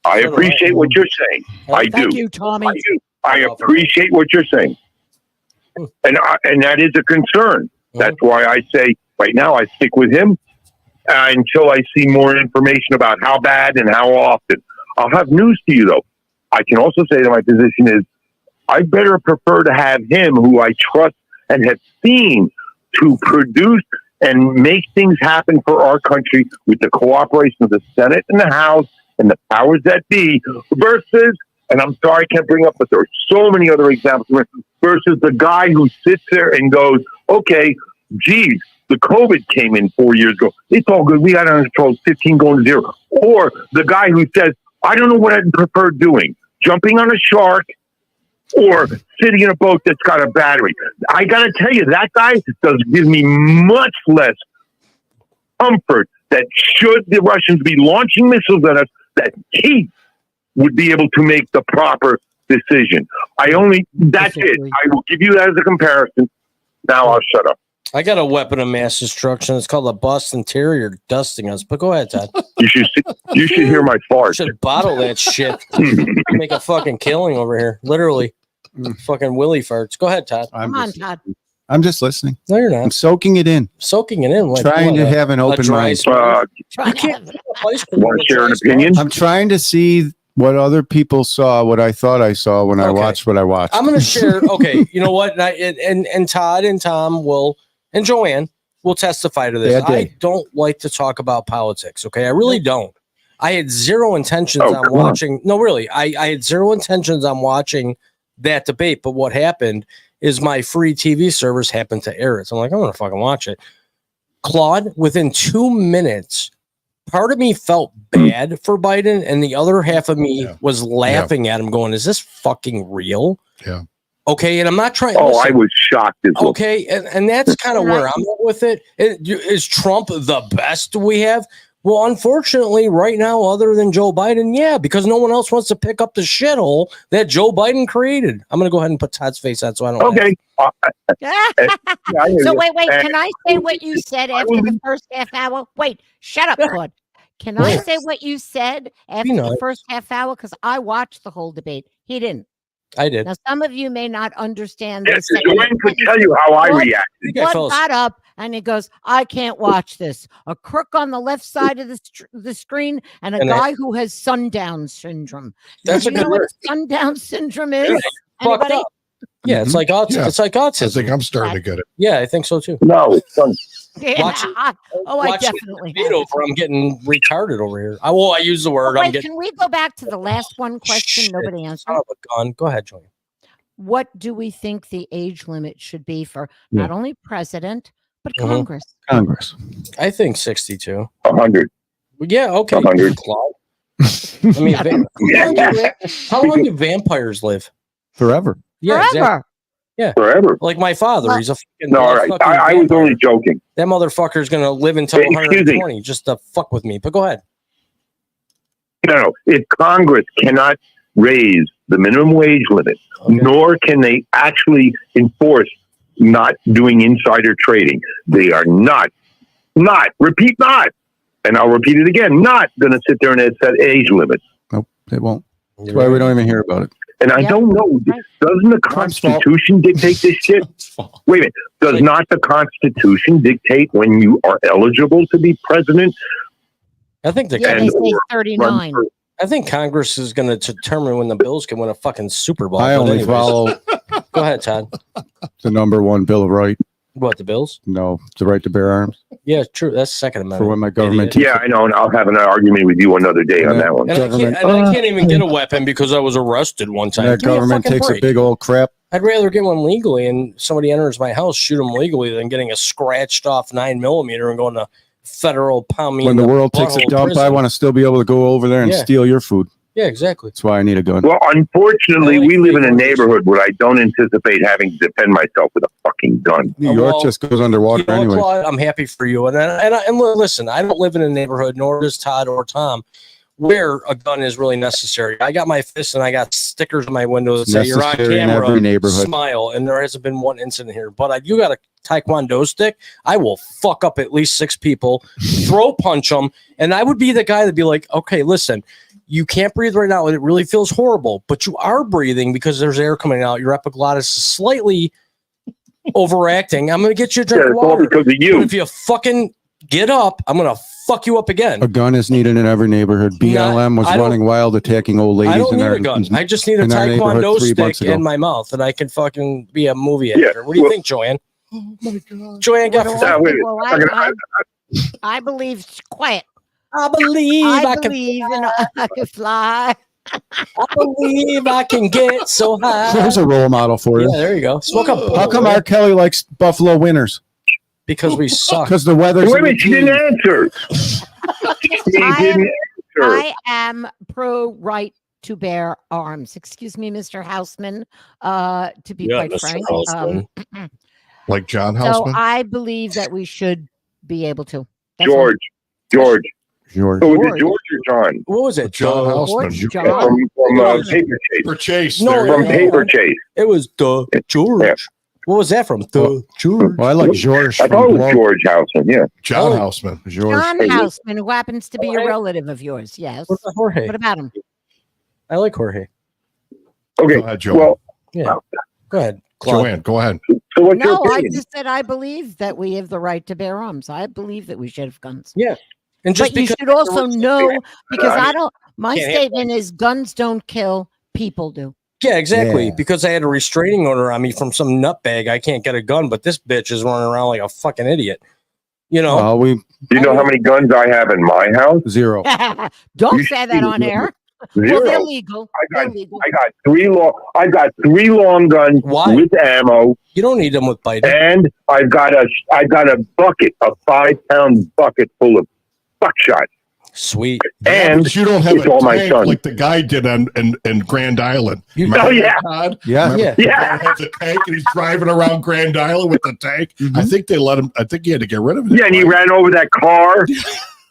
I appreciate what you're saying. I do. Thank you, Tommy. I appreciate what you're saying. And that is a concern. That's why I say right now I stick with him until I see more information about how bad and how often. I'll have news to you, though. I can also say that my position is I better prefer to have him, who I trust and have seen, to produce and make things happen for our country with the cooperation of the Senate and the House and the powers that be, versus, and I'm sorry I can't bring up, but there are so many other examples, versus the guy who sits there and goes, okay, geez, the COVID came in 4 years ago. It's all good. We got it under control. 15 going to 0. Or the guy who says, I don't know what I'd prefer doing, jumping on a shark or sitting in a boat that's got a battery. I got to tell you, that guy does give me much less comfort that should the Russians be launching missiles at us, that he would be able to make the proper decision. That's it. I will give you that as a comparison. Now I'll shut up. I got a weapon of mass destruction. It's called a Boston Terrier dusting us. But go ahead, Todd. You should hear my fart. Should bottle that shit. Make a fucking killing over here. Literally. Fucking Willie farts. Go ahead, Todd. Come on, Todd. I'm just listening. No, you're not. I'm soaking it in. Soaking it in. Like Trying to have an open dry mind. spell. You You can't. want to share an opinion? I'm trying to see what other people saw, what I thought I saw when I watched what I watched. I'm going to share. Okay, you know what? And Todd and Tom will, and Joanne will testify to this. I don't like to talk about politics. Okay, I really don't. I had zero intentions on watching. No, really, I had zero intentions on watching that debate. But what happened is my free TV service happened to air it. So I'm like, I'm going to fucking watch it. Claude, within 2 minutes, part of me felt bad for Biden, and the other half of me was laughing at him, going, "Is this fucking real?" Yeah. Okay, and I'm not trying. Oh, I was shocked as well. Okay, and that's kind of where I'm at with it. Is Trump the best we have? Well, unfortunately, right now, other than Joe Biden, yeah, because no one else wants to pick up the shithole that Joe Biden created. I'm going to go ahead and put Todd's face on so I don't. Okay. So wait. Can I say what you said after the first half hour? Wait, shut up, Claude. Can I say what you said after the first half hour? Because I watched the whole debate. He didn't. I did. Now, some of you may not understand this. Joanne could tell you how I reacted. One got up and he goes, I can't watch this. A crook on the left side of the screen and a guy who has sundown syndrome. That's Do you know what sundown syndrome is? Fucked up. Yeah, it's like autism. Yeah. It's like autism. I think I'm starting to get it. Yeah, I think so too. No, it's fun. Yeah. I definitely have. I'm getting retarded over here. I use the word. Wait, can we go back to the last one question? Nobody answered. Go ahead, Joanne. What do we think the age limit should be for not only president but Congress? Congress. I think 62. 100. Yeah, okay. 100. I mean, how long do vampires live? Forever. Yeah, Forever. exactly. Yeah, Forever. like my father. He's a fucking. No, all right. I was only joking. That motherfucker's gonna live until 120 just to fuck with me. But go ahead. No. If Congress cannot raise the minimum wage limit, nor can they actually enforce not doing insider trading, they are not, repeat not, and I'll repeat it again, not going to sit there and set age limits. Nope, they won't. That's why we don't even hear about it. And I don't know, doesn't the Constitution dictate this shit? Wait a minute. Does not the Constitution dictate when you are eligible to be president? I think they say 39. I think Congress is going to determine when the Bills can win a fucking Super Bowl. I only follow. Go ahead, Todd. The number one Bill of Right. What, the Bills? No, the right to bear arms. Yeah, true. That's the Second Amendment. For when my government. Yeah, I know, and I'll have an argument with you another day on that one. And I can't even get a weapon because I was arrested one time. That government takes a big old crap. I'd rather get one legally and somebody enters my house, shoot them legally, than getting a scratched off 9mm and going to federal pound me. When the world takes a dump, prison. I want to still be able to go over there and steal your food. Yeah, exactly. That's why I need a gun. Well, unfortunately, we live in a neighborhood where I don't anticipate having to defend myself with a fucking gun. New York just goes underwater anyway. Claude, I'm happy for you. And listen, I don't live in a neighborhood, nor does Todd or Tom, where a gun is really necessary. I got my fist and I got stickers on my windows that say you're on Necessary in camera, every neighborhood. smile, and there hasn't been one incident here. But you got a Taekwondo stick, I will fuck up at least 6 people, throw punch them, and I would be the guy that'd be like, okay, listen, you can't breathe right now, and it really feels horrible, but you are breathing because there's air coming out. Your epiglottis is slightly overacting. I'm gonna get you a drink of It's all water. because of But you. if you fucking get up, I'm gonna fuck you up again. A gun is needed in every neighborhood. BLM was I don't- running wild, attacking old I ladies don't in need our a gun. I just need a in our neighborhood Taekwondo 3 months stick ago. in my mouth, and I can fucking be a movie Yeah, actor. What do you well- think, Joanne? Oh my God. Joanne got. Well, Now, wait, well, I believe quiet. I believe I I can. believe in I can fly. I believe I can get so high. There's a role model for you. Yeah, there you go. Smoke up. How come R. Kelly likes Buffalo winters? Because we suck. Because the weather's Wait a in minute, she didn't answer. She I didn't answer. I am pro right to bear arms. Excuse me, Mr. Houseman. To be Yeah, quite Mr. frank, Houseman. Like John so Houseman. I believe that we should be able to. That's all. George. George. So was it George or John? What was it? John Houseman. George, You- John. From Paper Chase. For Chase. No, there you From go. Paper Chase. It was George. Yeah. What was that from? George. Well, I like George. I thought it from was Blow. George Houseman, yeah. John Oh. Houseman. George. John Houseman, who happens to be a Jorge? relative of yours. Yes. What about Jorge? What about him? I like Jorge. Okay, Go ahead, Joanne. well, Yeah. Go ahead, Claude. Joanne, go ahead. so what's your No, I opinion? just said I believe that we have the right to bear arms. I believe that we should have guns. And just But you because should also know, because I I don't, my can't handle statement is guns don't kill, people do. yeah, exactly. Yeah. Because I had a restraining order on me from some nutbag, I can't get a gun, but this bitch is running around like a fucking idiot. You know, Well, we Do you know how many guns I have in my house? 0. Don't You say that on air. Zero. Well, they're legal. I They're legal. got 3 long. I got 3 long guns Why? with ammo, you don't need them with Biden. and I got a bucket, a 5-pound bucket full of buckshot. Sweet. Yeah, And but you don't have it's a all my tank son. like the guy did on Grand Island. You- Remember Oh, yeah. that, Todd? Yeah. Remember Yeah. the Yeah. guy has a tank and he's driving around Grand Island with the tank. Mhm. I think they let him. I think he had to get rid of it. Yeah, and he right? ran over that car.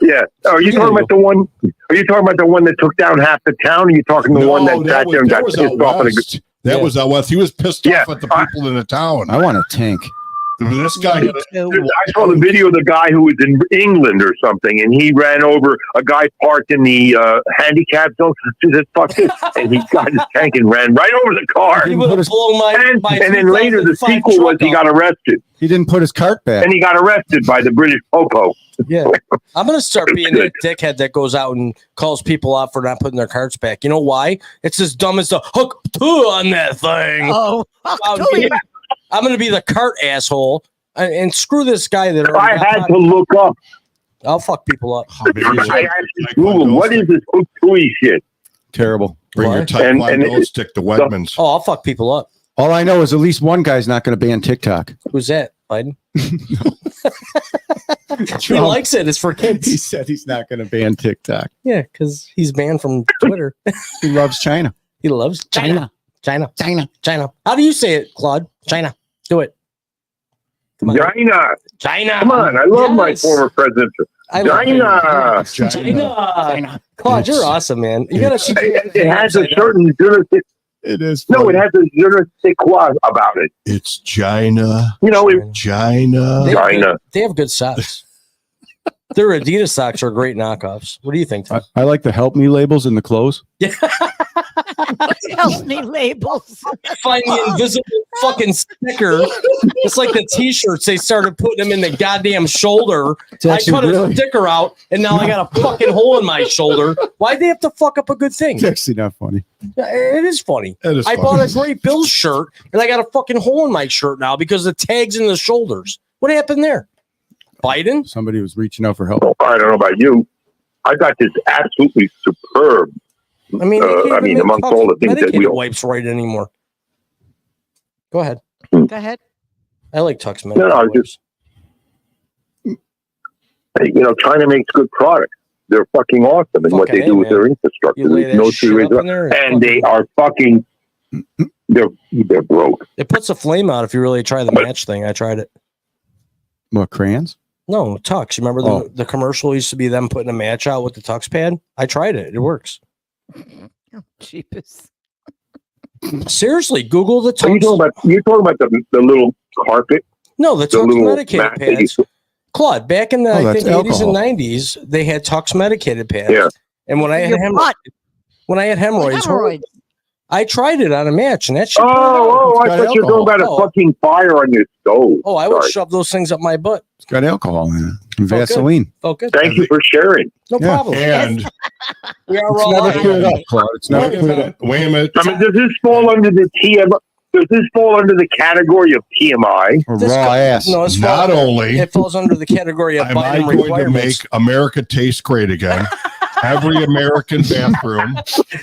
Yeah. Are you talking about the one? Are you talking about the one that took down half the town? Or are you talking the one that sat there and got was pissed out off? west. That Yeah. was out west. He was pissed Yeah. off at the people in the town. I want a tank. This guy had a I saw the video of the guy who was in England or something, and he ran over a guy parked in the handicap zone. Just fuck this, and he got his tank and ran right over the car. He would have blown my, And then later, the 2005 sequel was truck he up. got arrested, He didn't put his cart back. and he got arrested by the British Popo. Yeah. I'm going to start being that dickhead that goes out and calls people out for not putting their carts back. You know why? It's as dumb as the hook two on that thing. Oh, I'm going to be the cart asshole and screw this guy that I already got had caught. to look up. I'll fuck people up. Oh, maybe I your actually Googled what is this hook tui shit. Terrible. bring your What? Taekwondo And stick to Wegmans. Oh, I'll fuck people up. All I know is at least one guy's not going to ban TikTok. Who's that? Biden? He Trump. likes it. It's for He kids. said he's not going to ban TikTok. Yeah, because he's banned from Twitter. He loves China. He loves China. China. China. China. How do you say it, Claude? China. Do it. Come on. China. China. Come on. I love my Yes. former president. I love China. China. Claude, you're awesome, man. You gotta keep It has a certain It is. no, it funny. has a je ne sais quoi about it. It's China. You know, it, China. They have China. good- They have good socks. Their Adidas socks are great knockoffs. What do you think, Tom? I like the help me labels in the clothes. help me labels. Find the invisible fucking sticker. It's like the t-shirts. They started putting them in the goddamn shoulder. It's I actually cut a really- sticker out, and now I got a fucking hole in my shoulder. Why'd they have to fuck up a good thing? It's actually not funny. It is funny. It is I funny. bought a Great Bill shirt, and I got a fucking hole in my shirt now because the tag's in the shoulders. What happened there? Biden? Somebody was reaching out for help. I don't know about you. I got this absolutely superb. I mean, they can't I even mean, make amongst all the things that medicated we wipes right anymore. Go ahead. Go ahead. I like Tux No, no, I medicated just- wipes. China makes good products. They're fucking awesome in what Fucking they A, do with man. their infrastructure. You lay There's that no shit two ways up in there, and they are fucking. They're broke. it puts a flame out if you really try the match thing. I tried it. What, crayons? No, Tux. You remember the commercial used to be them putting a match out with the Tux pad? I tried it. It works. Oh, cheapest. Seriously, Google the Are you Tux. talking about the little carpet? No, the Tux little medicated mat that you- pads. Claude, back in the I that's think 80s and alcohol. 90s, they had Tux medicated pads. Yeah. And when I had Your butt. hemorrhoids, Hemorrhoids. I tried it on a match, and that shit. Oh, I got thought you were talking about a alcohol. fucking fire on your stove. Oh, I would Sorry. shove those things up my butt. It's got alcohol in it. And good. Vaseline. Felt good. Thank you for sharing. No Yeah. problem. And We are It's all never out. cleared up, Claude. It's never Wait a cleared minute. up. wait a minute. I mean, does this fall under the Does this fall under the category of TMI? Or This raw co- ass. No, it's Not only it falls under the category of am I Biden going to requirements. make America taste great again, every American bathroom,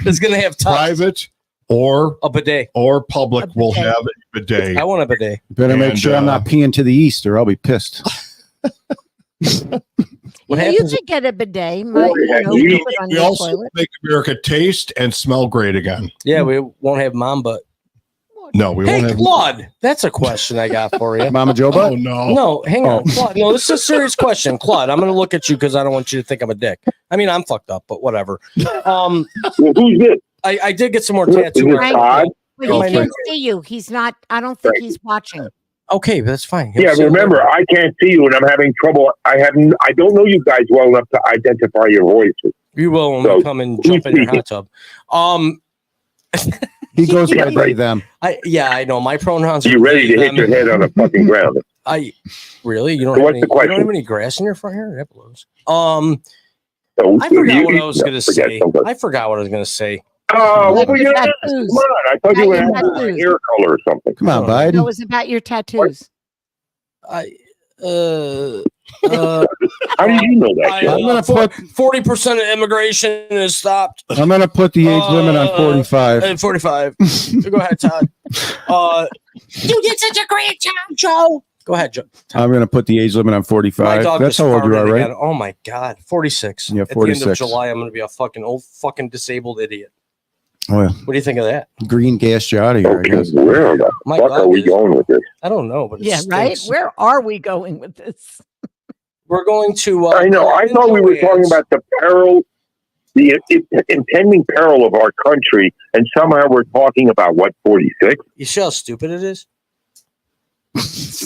It's going to have Tux, private or a bidet. public, A will bidet. have a bidet. I want a bidet. Better make And, sure I'm not peeing to the east or I'll be pissed. What You happens? could get a bidet. Oh, Might, yeah, put you- it on We your also toilet. make America taste and smell great again. Yeah, we won't have mom butt. No, we Hey, won't have. Claude, that's a question I got for you. Mama Joe Oh butt? no! No, hang on, Oh. Claude. No, this is a serious question, Claude. I'm going to look at you because I don't want you to think I'm a dick. I mean, I'm fucked up, but whatever. Well, who's this? I did get some more Is tattoo. it work. Todd? But Oh, he can't my- see you. He's not. I don't think he's watching. Okay, that's fine. He'll Yeah, see you remember, later. I can't see you, and I'm having trouble. I don't know you guys well enough to identify your voices. You will when So, we come and jump in your hot tub. He goes by they, them. I know my pronouns. Are you ready to hit your head on the fucking ground? I really you don't So have what's any, the you don't question? have any grass in your front here. That blows. So, I forgot you- what I was no, going to forget say. something. I forgot what I was going to say. Oh, what Like were you your gonna tattoos. Come on, I thought you Like were your having tattoos. hair color or something. Come on, Oh. That Biden. was about your tattoos. I How did you know that? I'm gonna put 40% of immigration is stopped. I'm gonna put the age limit on 45. And 45. Go ahead, Todd. You did such a great job, Joe. Go ahead, Joe. I'm gonna put the age limit on My 45. dog That's just how old you farted are, right? again. Oh my god, 46. Yeah, At the end of 46. July, I'm going to be a fucking old fucking disabled idiot. Oh, yeah. What do you think of that? Green gas you out of here, I Okay, guess. where the My fuck God, are we it is- going with this? I don't know, but it Yeah, right. stinks. Where are we going with this? We're going to. I know. I thought we were talking about the peril, the impending peril of our country, and somehow we're talking about what 46. You see how stupid it is?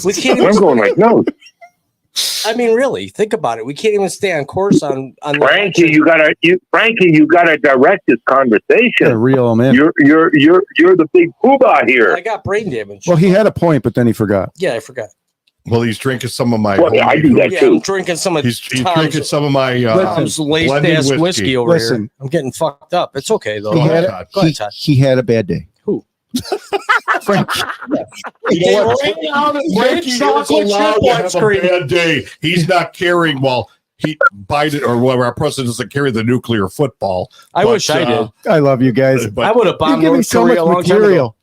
We can't. I'm Even, going like, no, I mean, really, think about it. We can't even stay on course on. The Frankie, election. you gotta direct this Yeah, conversation. reel him in. You're the big poobah here. I got brain damage. Well, he had a point, but then he forgot. Yeah, I forgot. Well, he's drinking some of my. Well, I do that Yeah, too. I'm drinking some of He's Tom's, drinking some of my. Tom's laced blended ass whiskey over Listen. here. I'm getting fucked up. It's okay though. He Go had, ahead, a, Todd. Go ahead, Todd. he had a bad day. Who? Frank. They rain out and Frankie red is chocolate allowed chip to on have a screen. bad day. He's not carrying. Well, Biden or whatever. Our president doesn't carry the nuclear football. I But, wish I did. I love you guys. I But would have You're bombed giving North so Korea much a long time ago. material.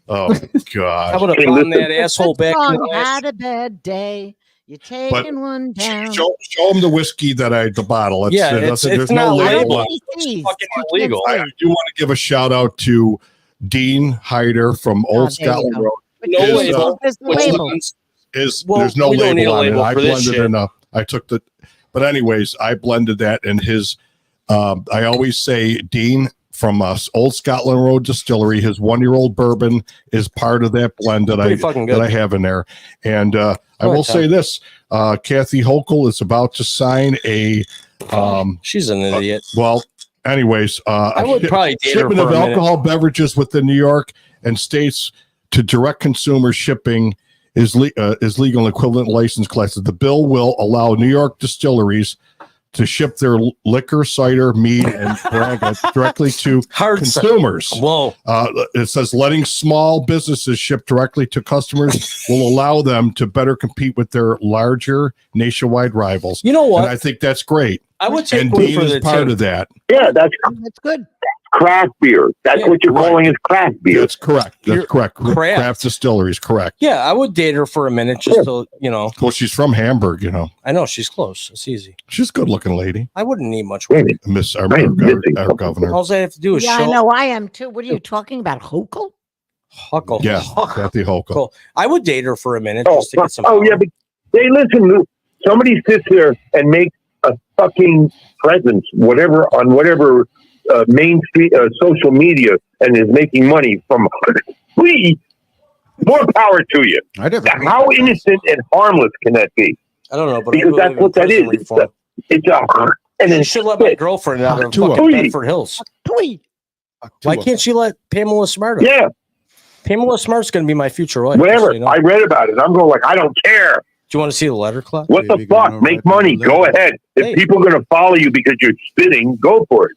oh I god. would have Hey, bombed listen. that asshole back in the Song last. had a bad day. You're taking one down. Show him the whiskey the bottle. Yeah, there's it's no not I don't label. labeled. think he sees. fucking He can't illegal. I see. do want to give a shout out to Dean Hyder from Oh, Old there you Scotland go. Road. But No Is, label. There's the Which label. ones? There's Well, no we don't need label a on it. label I for this blended shit. enough. I took the, but anyways, I blended that in his. I always say Dean from Old Scotland Road Distillery. His 1-year-old bourbon is part of that blend that Pretty fucking good. that I have in there. And I Go will ahead, say this: Kathy Hochul is about to sign a. She's an idiot. Well, anyways, I would probably date her shipment for of a minute. alcohol beverages within New York and states to direct consumer shipping is legal and equivalent license classes. The bill will allow New York distilleries to ship their liquor, cider, mead, and braggot directly to Hard consumers. Whoa. It says letting small businesses ship directly to customers will allow them to better compete with their larger nationwide rivals. You know what? And I think that's great. I would take And one Dean for is the part team. of that. Yeah, that's That's good. craft beer. That's Yeah, what you're right. calling is craft beer. That's correct. That's You're- correct. craft. Craft distilleries, correct. Yeah, I would date her for a minute just to, Well, she's from Hamburg, I know she's close. It's easy. She's a good looking lady. I wouldn't need much Wait a work. minute. Miss our, I am missing our something. governor. All I have to do is Yeah, I show know. I am too. What are you talking about? Hochul? Huckle. Yeah, Kathy Hochul. Cool. I would date her for a minute Oh, just to get some. yeah, but they listen. somebody sits there and makes a fucking presence, whatever on whatever mainstream social media, and is making money from, please, more power to you. How innocent and harmless can that be? I don't know, but Because that's what that is. It's a and then she should let my girlfriend out of fucking Bedford Hills. Why can't she let Pamela Smart out? Yeah. Pamela Smart's going to be my future wife. Whatever. You know. I read about it. I'm going like, I don't care. Do you want to see the letter, Claude? What the fuck? Make money. Go ahead. If people are going to follow you because you're spitting, go for it.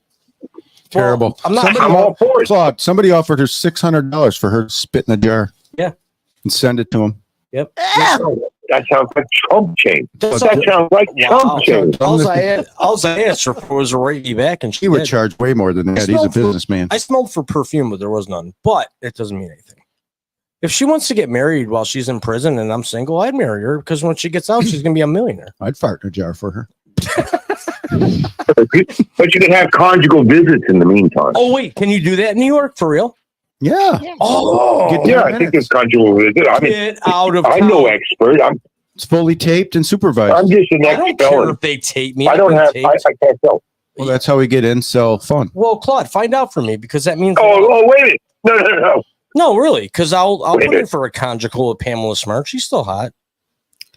Terrible. Well, I'm all for it. Claude, somebody offered her $600 for her to spit in a jar. Yeah. And send it to him. Yep. That sounds like chump change. That sounds like chump change. All I asked her for was a rate back, and he would charge way more than that. He's a businessman. I smelled for perfume, but there was none. But it doesn't mean anything. If she wants to get married while she's in prison and I'm single, I'd marry her because when she gets out, she's going to be a millionaire. I'd fart in a jar for her. But you can have conjugal visits in the meantime. Oh, wait. Can you do that in New York for real? Yeah. Oh, yeah. I think it's conjugal visit. I mean, get out of I'm no expert. It's fully taped and supervised. I'm just an I don't care if they tape me. I can't tell. Well, that's how we get in, sell fun. Well, Claude, find out for me because that means. Oh, wait a minute. No. No, really, because I'll put in for a conjugal with Pamela Smart. She's still hot.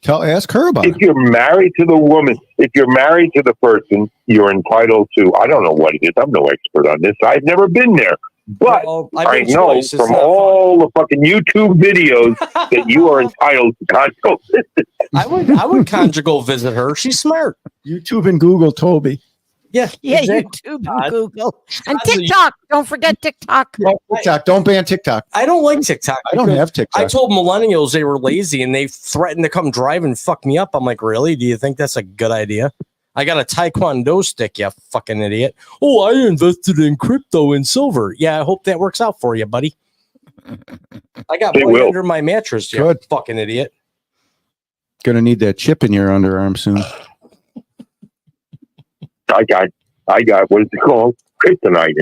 Ask her about it. If you're married to the woman, if you're married to the person, you're entitled to, I don't know what it is. I'm no expert on this. I've never been there. But I know from all the fucking YouTube videos that you are entitled to conjugal visit. I would conjugal visit her. She's smart. YouTube and Google told me. Yeah, exactly. YouTube and Google. And TikTok. Don't forget TikTok. TikTok. Don't ban TikTok. I don't like TikTok. I don't have TikTok. I told millennials they were lazy and they threatened to come drive and fuck me up. I'm like, really? Do you think that's a good idea? I got a Taekwondo stick, you fucking idiot. Oh, I invested in crypto and silver. Yeah, I hope that works out for you, buddy. I got money under my mattress, you fucking idiot. Gonna need that chip in your underarm soon. I got what is it called? Kryptonite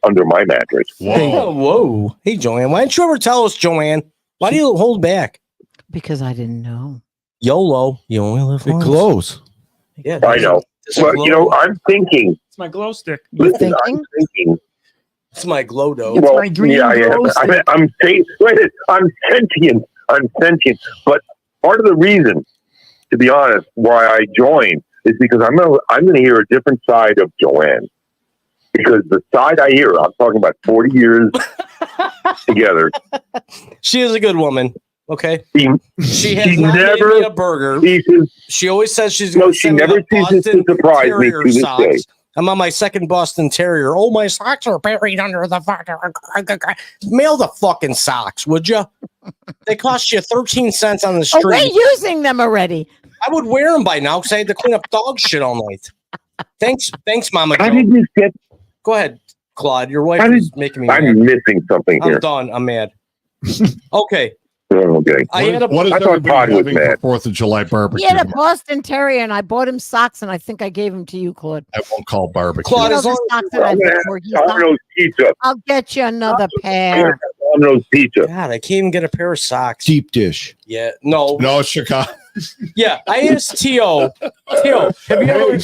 under my mattress. Whoa. Hey, Joanne, why don't you ever tell us, Joanne? Why do you hold back? Because I didn't know. YOLO. You only live once. It glows. Yeah, I know. Well, I'm thinking. It's my glow stick. Listen, I'm thinking. It's my glow dough. Well, my green glow stick. I'm sentient. I'm sentient. But part of the reason, to be honest, why I joined is because I'm going to hear a different side of Joanne. Because the side I hear, I'm talking about 40 years together. She is a good woman. Okay. She has she not never made me a burger. She always says she's going to she never ceases to surprise me to this day. I'm on my second Boston Terrier. Oh, my socks are buried under the fucking. Mail the fucking socks, would you? They cost you 13 cents on the street. Oh, we're using them already. I would wear them by now because I had to clean up dog shit all night. Thanks, Mama. How did you get? Go ahead, Claude. Your wife is making me. I'm missing something here. I'm done. I'm mad. Okay. Okay. What is everybody having for 4th of July barbecue? He had a Boston Terrier, and I bought him socks, and I think I gave him to you, Claude. I won't call barbecue. Claude, I'll get you another pair. Domino's pizza. God, I can't even get a pair of socks. Deep dish. Yeah. No, Chicago. Yeah, I asked T.O. T.O., have you ever...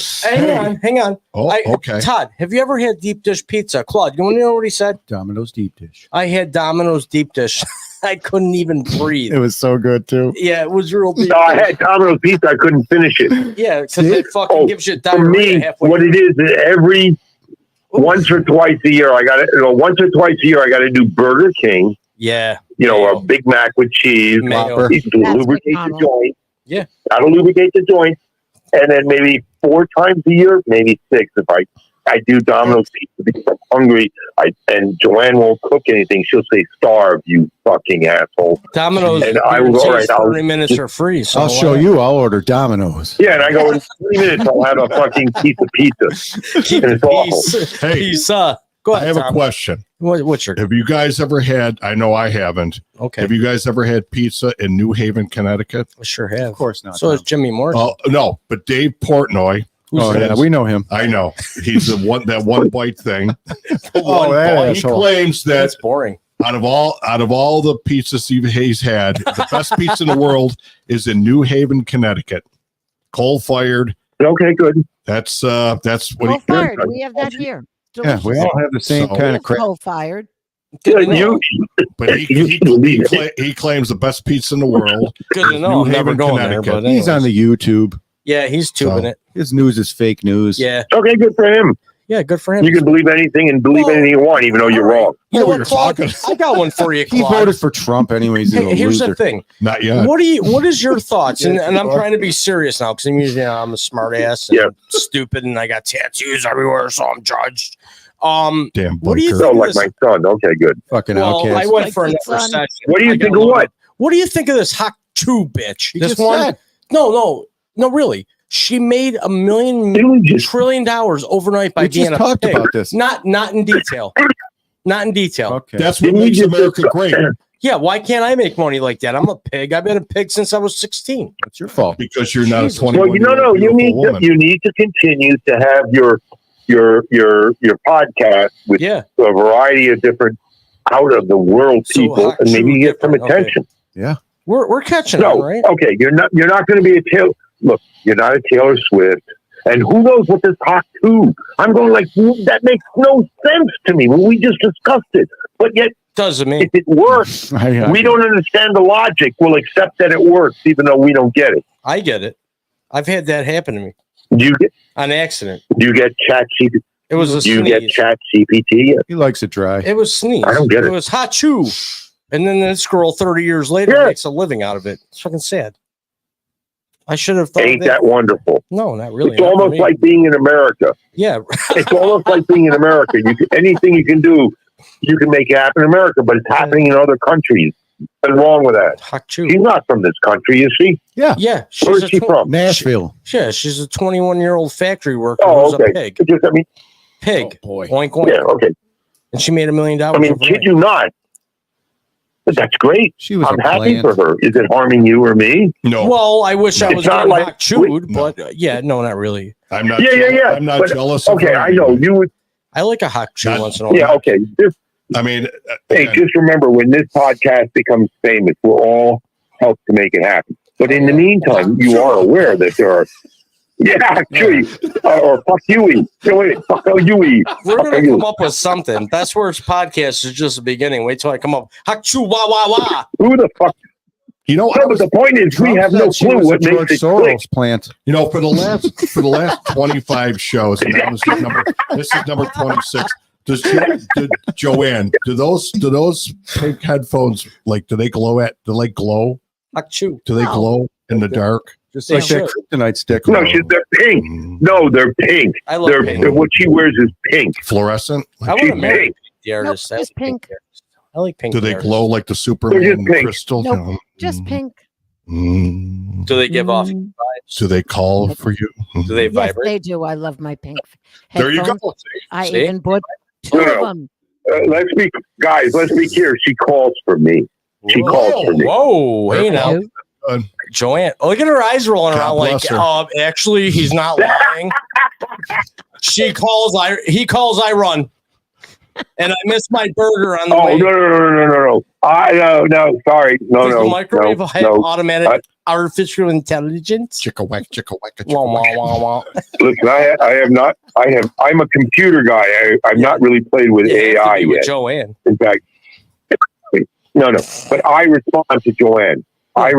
Hang on. Oh, okay. Todd, have you ever had deep dish pizza? Claude, you want to know what he said? Domino's deep dish. I had Domino's deep dish. I couldn't even breathe. It was so good, too. Yeah, it was real deep. No, I had Domino's pizza. I couldn't finish it. Yeah, because it fucking gives you for me, what it is every once or twice a year, I got to do Burger King. Yeah. A Big Mac with cheese. Lubricate the joint. Yeah. Gotta lubricate the joint. And then maybe 4 times a year, maybe 6 if I do Domino's pizza because I'm hungry. And Joanne won't cook anything. She'll say, "Starve, you fucking asshole." Domino's. And I will go right. 30 minutes are free. So I'll show you. I'll order Domino's. Yeah, and I go in 20 minutes. I'll have a fucking piece of pizza. And it's awful. Hey, pizza. Go ahead, I have Tom. a question. What's your? Have you guys ever had? I know I haven't. Okay. Have you guys ever had pizza in New Haven, Connecticut? I sure have. Of course not. So is Jimmy Morrison. Oh no, but Dave Portnoy. Yeah, we know him. I know he's the one that one bite thing. He claims that That's boring. out of all the pizzas he's had, the best pizza in the world is in New Haven, Connecticut. coal-fired. Okay, good. That's what Coal he. fired. We have that here. Yeah, we all have the same So- kind of crap. Coal fired. Good to know. But he claims the best pizza in the world. Good to know. I'm New never Haven, going there, Connecticut. but He's on anyways. the YouTube. Yeah, he's tubing So- it. His news is fake news. Yeah, Okay, good for him. yeah, good for him. You can believe anything and believe Well, anything you want, even though you're all right. wrong. You know What what, you're Claude? talking- I got one for you, He Claude. voted for Trump anyways. He's a Hey, here's loser. the thing. Not yet. What is your thoughts? And, Yeah, and I'm sure. trying to be serious now because I'm usually I'm a smart ass and Yeah. stupid and I got tattoos everywhere, so I'm judged. Damn What do you bunker. So, think? like my son. Okay, good. Fucking Well, I outcast. went Like for my another son. session. What do you I think got of what? loaded. What do you think of this Hawk 2 bitch? He This just one? said. No, really. She made $1 million Didn't we just trillion overnight by We being just a talked pig. about this. Not in detail. Not in detail. Okay. That's what Didn't we makes just America great, Yeah, why can't I make money like that? I'm a pig. I've been a pig since I was 16. It's your fault. because you're not a Jesus. 21 Well, no. You need woman. to continue to have your podcast with Yeah. a variety of different out of the world So people, Hawk and maybe 2 you get some different, okay. attention. We're catching on, No, right? okay, you're not going to be a Taylor. Look, you're not a Taylor Swift, and who knows what this Hawk 2? I'm going like that makes no sense to me when we just discussed it. But yet, Doesn't mean if it works, we don't understand the logic. We'll accept that it works, even though we don't get it. I get it. I've had that happen to me Do you get on accident. Chat GPT? It was a Do you get sneeze. Chat GPT? He likes it dry. It was sneeze. I don't get it. It was hot chew. And then this girl 30 years later Yeah. makes a living out of it. It's fucking sad. I should have thought Ain't of that wonderful? No, not really. It's Not for almost me. like being in America. Yeah. It's almost like being in America. Anything you can do, you can make it happen in America, but it's happening in other countries. Nothing wrong with that. Hot chew. She's not from this country, is she? Yeah. Where She's is she from? Nashville. Yeah, she's a 21-year-old factory worker Oh, who's okay. a pig. It just, I mean, Pig. Oh, boy. Oink, oink. yeah, okay. And she made $1 million. I mean, overnight. kid you not. But that's great. She was I'm a happy plant. for her. Is it harming you or me? No, Well, I wish I It's was not getting like- hot chewed, No. but yeah, no, not really. I'm not. Yeah. I'm not But- jealous. Of Okay, her. I know. You would. I like a hot chew Not- once in a while. Yeah, okay. Just, I mean, hey, again, just remember when this podcast becomes famous, we'll all help to make it happen. But in the meantime, you are aware that there are. Yeah, Chewy. Or fuck you. No, wait, fuck you. We're Fuck gonna you. come up with something. Best Words Podcast is just the beginning. Wait till I come up. Hot chew, wah wah wah. Who the fuck? you know, No, but the point is, we Trump have no said she clue was a what George makes it click. Soros plant. for the last 25 shows, and now this is number 26. Joanne, do those pink headphones do they glow glow? Hot chew. Do they No. glow in the dark? Just They like that should. kryptonite stick. No, they're pink. No, they're pink. I love pink. What she wears is pink. Fluorescent? I want She's to marry pink. the artist. Nope, I just like pink. the artist. I like pink. Do they the artist. glow like the Superman just pink. crystal? Nope. No. Just pink. Mm. Do they give off Mm. vibes? Do they call for you? Do they Yes, vibrate? they do. I love my pink. There you headphones. go. I See? even bought two No, of no. them. Let's be clear. She calls for me. She Whoa, calls for me. Whoa, hey now, Two. Joanne. Look at her eyes rolling God around like, bless her. actually, he's not lying. He calls, I run. And I missed my burger on the Oh way. no! No, sorry, Does the microwave have no. automatic artificial intelligence? Chicka whack, chicka whack, Wah, wah, wah, wah. Listen, I have not. I'm a computer guy. I've not really played with You have to AI be with yet. Joanne. In fact, no. But I respond to Joanne. I'm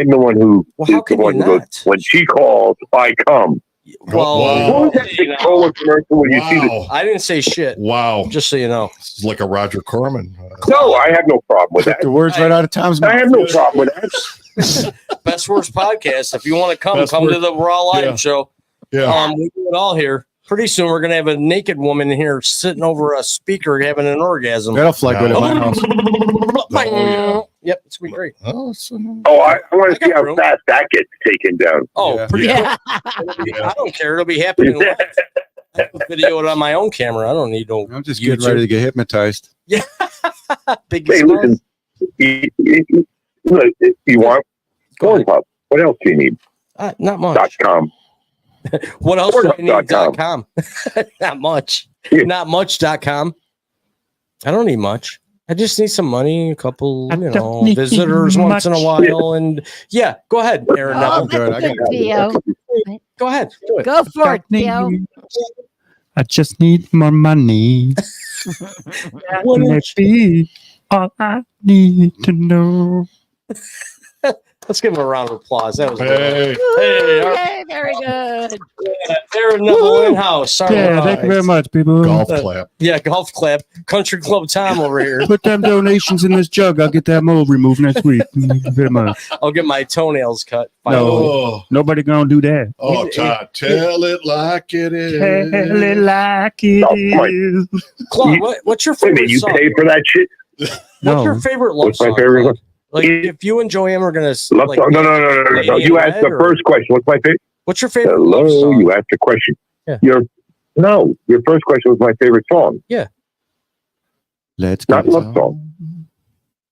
the one who Well, how is the can you one who goes. not? When she calls, I come. Well, Wow. What was that you know, Coca-Cola commercial when you see the? Wow. I didn't say shit. Wow. Just so you know. This is like a Roger Corman. No, I have no problem with Took that. the words right out of Tom's I mouth. have no problem with that. Best Worst Podcast. If you want to come, Best come to Worst- the Raw Live Yeah. show. Yeah. We do it all here. Pretty soon we're gonna have a naked woman in here sitting over a speaker having an orgasm. That'll fly good at my house. yeah. Yep, it's gonna be great. Oh, so- Oh, I want I to see got how room. fast that gets taken down. Oh, Yeah. pretty Yeah. quick. I don't care. It'll be happening live. I can video it on my own camera. I don't need no I'm just getting ready to get hypnotized. big. Hey, listen, you want Pornhub? Pub? What else do you need? Not much. .com. What else do I need? Pornhub.com. .com. Not much. Yeah. Not much.com. I don't need much. I just need some money, a couple, I you don't know, need visitors once in a much. while, and yeah, go ahead, Aaron. Oh, Neville. good. that's I good, got Theo. Go ahead, do it. Go for it, Theo. I just need more money. What May is- be all I need to know. Let's give him a round of applause. That was a good Hey, Hey, all right. Yay, very good. one. Aaron Neville in house. All Yeah, right. thank you very much, people. golf clap. Yeah, golf clap. Country Club Tom over here. Put them donations in this jug. I'll get that mold removed next week. Thank you very much. I'll get my toenails cut. Oh, Nobody gonna do that. oh, Todd, tell it like it is. Tell it like it Oh, is. Claude, what's your Wait a favorite minute, you song? pay for that shit? What's your No. favorite love What's my song? favorite Claude? one? Like, if you enjoy him, we're gonna Love like. song? No. Lady You in asked Red the or- first question. What's my favorite? What's your favorite love Hello, song? you asked the question. Yeah. Your first question was my favorite song. Let's Not get love some. song.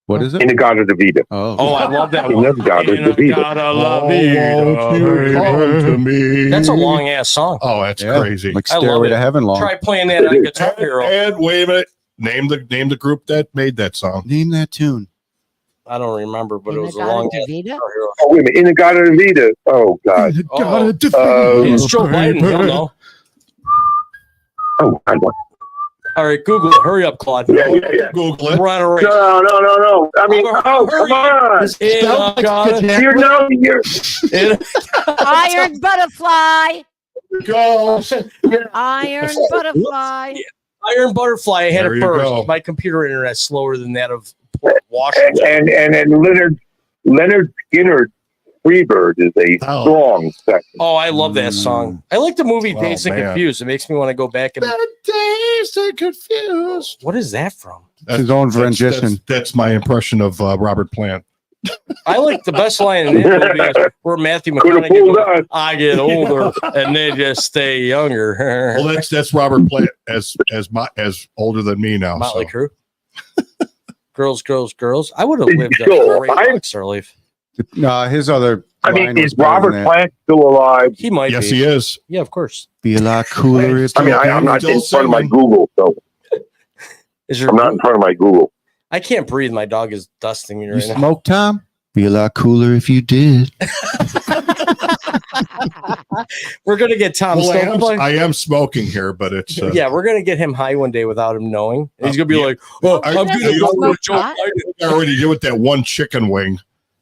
What is In it? the God of the Vida. Oh, I love that In one. the God of the Vida. Oh, won't you come to me? That's a long ass song. Oh, that's Yeah, crazy. Like I love Stairway it. to Heaven long. Try playing that on Guitar Hero. And wait a minute. Name the group that made that song. Name that tune. I don't remember, but In it the was a God long of ass Davida? Guitar Hero. Oh, wait a minute. In the God of the Vida. Oh, God. It's Joe Biden. He'll know. Oh, I know. All right, Google it. Hurry up, Claude. Yeah. Google it. We're on a race. No. I mean, oh, come on. In a God- You're in- Iron butterfly. Go. Iron butterfly. Iron Butterfly. I had There it you first. go. My computer internet's slower than that of Washington. and then Leonard Skinner Freebird is a Oh. strong second. Oh, I love that song. I like the movie Oh, Dazed and man. Confused. It makes me want to go back and. Dazed and confused. What is that from? His own rendition. That's my impression of Robert Plant. I like the best line in that movie is where Matthew Could have McConaughey pulled goes, us. I get older and they just stay younger. Well, that's Robert Plant as older than me now. Motley So. Crue. Girls. I would have lived a Sure, great I- boxer life. No, his other. I mean, line was is better than Robert that. Plant still alive? He might Yes, be. he is. Yeah, of course. Be a lot cooler if I mean, you I'm not Still in front of my singing. Google, so Is your I'm not in front of my Google. I can't breathe. My dog is dusting me You right now. smoke, Tom? Be a lot cooler if you did. We're gonna get Tom Well, Stone. I am smoking here, but it's Yeah, we're gonna get him high one day without him knowing. And he's gonna be Yeah. like, "Oh, I- I'm I- gonna you go know- to Joe pot? Biden." I already did with that one chicken wing.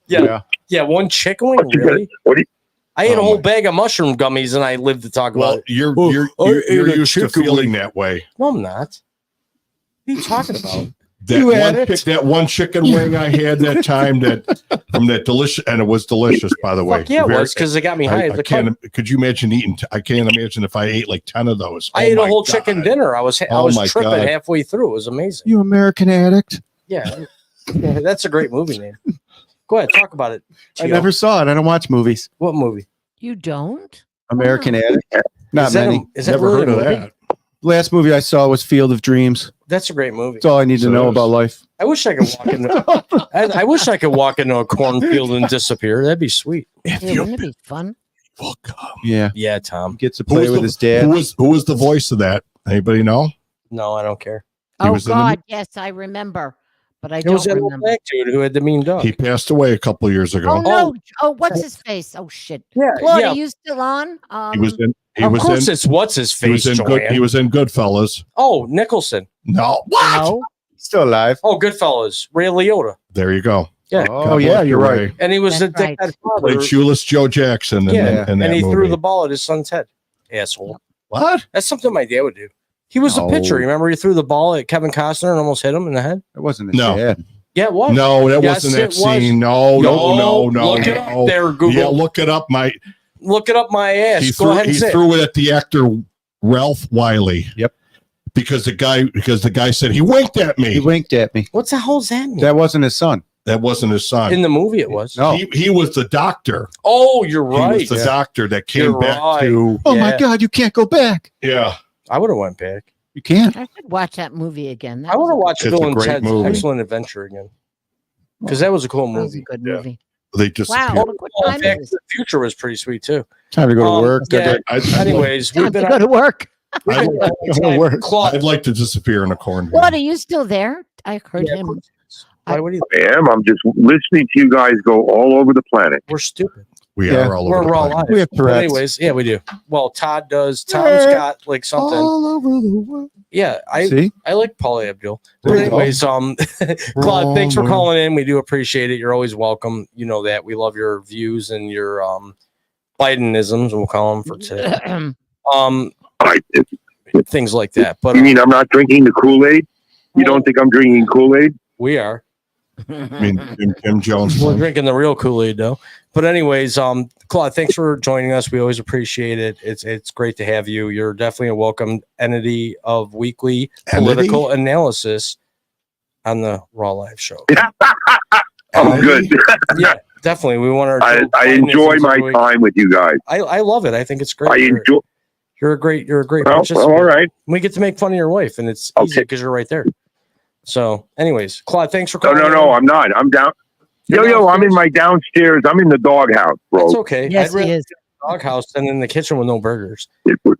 Yeah, one chicken wing. What you Really? what do you- I ate a Oh whole my- bag of mushroom gummies, and I lived to talk about Well, it. you're Oh, you're I you're, you're ate a used to chicken feeling wing. that way. No, I'm not. What are you talking about? That one chicken wing I had that time that from that delicious, and it was delicious, by the way. Fuck yeah, it Very- was because it got me high. I as a can't. kid. Could you imagine eating? I can't imagine if I ate like 10 of those. I Oh ate a my whole God. chicken dinner. I was Oh my tripping God. halfway through. It was amazing. You American addict. Yeah, that's a great movie name. Go ahead, talk about it. I Gio. never saw it. I don't watch movies. What movie? You don't? American addict. Not Is that many. is that Never really heard a of movie? that. Last movie I saw was Field of Dreams. That's a great movie. That's all I need So to know there's- about life. I wish I could walk into. I wish I could walk into a cornfield and disappear. That'd be sweet. Yeah, wouldn't it be fun? Yeah. Yeah, Tom. Gets to Who play was with the- his dad. Who was the voice of that? Anybody know? No, I don't care. He Oh was in the God, yes, I remember, but I It was don't that little remember. black dude who had the mean dog. He passed away a couple of years ago. Oh no! Oh, what's his face? Oh shit! yeah, Claude, yeah. are you still on? He was in. He Of was course, in. it's what's his He was face. in good. Joanne. He was in Goodfellas. Oh, Nicholson. No, what? No. Still alive. Oh, Goodfellas. Ray Liotta. There you go. Yeah. Oh, God yeah, bless you're you, right. Ray. And he was That's the right. dad father. Played Shoeless Joe Jackson in, Yeah, in that and he movie. threw the ball at his son's head. Asshole. What? That's something my dad would do. He was a No. pitcher. Remember, he threw the ball at Kevin Costner and almost hit him in the head. It wasn't his No. dad. Yeah, it was. No, that Yes, wasn't that it was. scene. No. Look it up there, Google. Yeah, look it up, mate. Look it up my ass. He Go threw, ahead and he say it. threw it at the actor Ralph Wiley. Yep. Because the guy said he winked at me. He winked at me. What the hell does that mean? That wasn't his son. That wasn't his son. In the movie, it was. No. He was the doctor. Oh, you're He right. was the Yeah. doctor that came You're back right. to. Oh my Yeah. God, you can't go back. Yeah. I would have went back. You can't. I should watch that movie again. That I was want to a- watch It's Bill a and great Ted's movie. Excellent Adventure again because that was a cool That was a movie. good Yeah. movie. They disappeared. Wow, look what time Back it to is. the Future was pretty sweet too. Time to go to work. Yeah. I- Anyways, Time we've to been go to work. I'd like to disappear in a corn. Claude, are you still there? I heard Yeah, him. Why would you? I am. I'm just listening to you guys go all over the planet. We're stupid. We Yeah, are all We're over the raw planet. live. We have But Tourette's. anyways, yeah, we do. Well, Todd does. Tom's got like something. All over the world. Yeah, See? I like Paula Abdul. There But you go. anyways, Claude, thanks for calling in. We do appreciate it. You're always welcome. You know that. We love your views and your Bidenisms, we'll call them for today. Things like that. But You mean I'm not drinking the Kool-Aid? You don't think I'm drinking Kool-Aid? we are. I mean, Kim Jones. We're drinking the real Kool-Aid though. But anyways, Claude, thanks for joining us. We always appreciate it. It's great to have you. You're definitely a welcome entity of weekly political analysis on the Raw Live show. Oh, good. Yeah, definitely. We want our I enjoy my time with you guys. I love it. I think it's great. I enjoy. You're a great Well, participant. all right. We get to make fun of your wife, and it's easy because you're right there. So, anyways, Claude, thanks for No, calling. no, I'm not. I'm down. Yo, I'm in my downstairs. I'm in the doghouse, bro. That's okay. Yes, I'd rather he is. doghouse than in the kitchen with no burgers.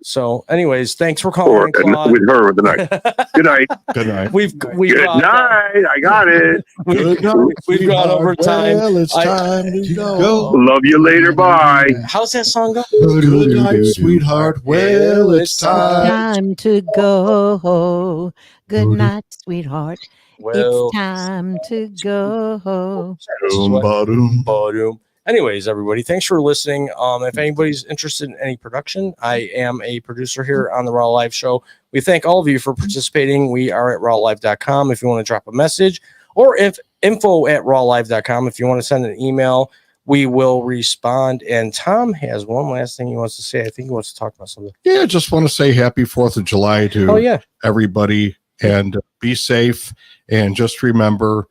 So, anyways, thanks for calling, Or Claude. with her the night. Good night. Good night. We've Good night. I got it. Good night, we've gone sweetheart. over time. Well, it's time to go. Love you later. Bye. How's that song go? Good night, sweetheart. Well, it's time. Time to go. Good night, sweetheart. Well, It's time to go. this is what- Ba-doom. Ba-doom. Anyways, everybody, thanks for listening. If anybody's interested in any production, I am a producer here on the Raw Live Show. We thank all of you for participating. We are at rawlive.com if you want to drop a message, or if info@rawlive.com if you want to send an email, we will respond. And Tom has one last thing he wants to say. I think he wants to talk about something. Yeah, just want to say happy 4th of July to Oh yeah, everybody, and be safe. And just remember,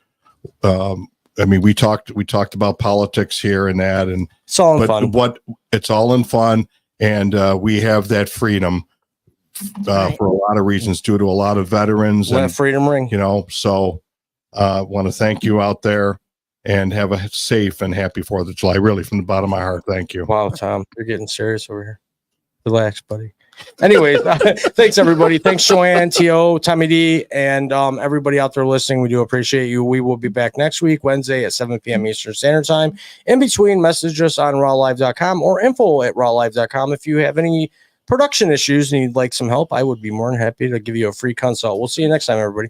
I mean, we talked about politics here and that, and it's all in but fun. it's all in fun, and we have that freedom Right. for a lot of reasons, due to a lot of veterans, Let and freedom ring. so want to thank you out there, and have a safe and happy 4th of July. Really, from the bottom of my heart, thank you. Wow, Tom, you're getting serious over here. Relax, buddy. Anyways, thanks everybody. Thanks, Joanne, T.O., Tommy D, and everybody out there listening. We do appreciate you. We will be back next week, Wednesday at 7 p.m. Eastern Standard Time. In between, message us on rawlive.com or info@rawlive.com. If you have any production issues and you'd like some help, I would be more than happy to give you a free consult. We'll see you next time, everybody.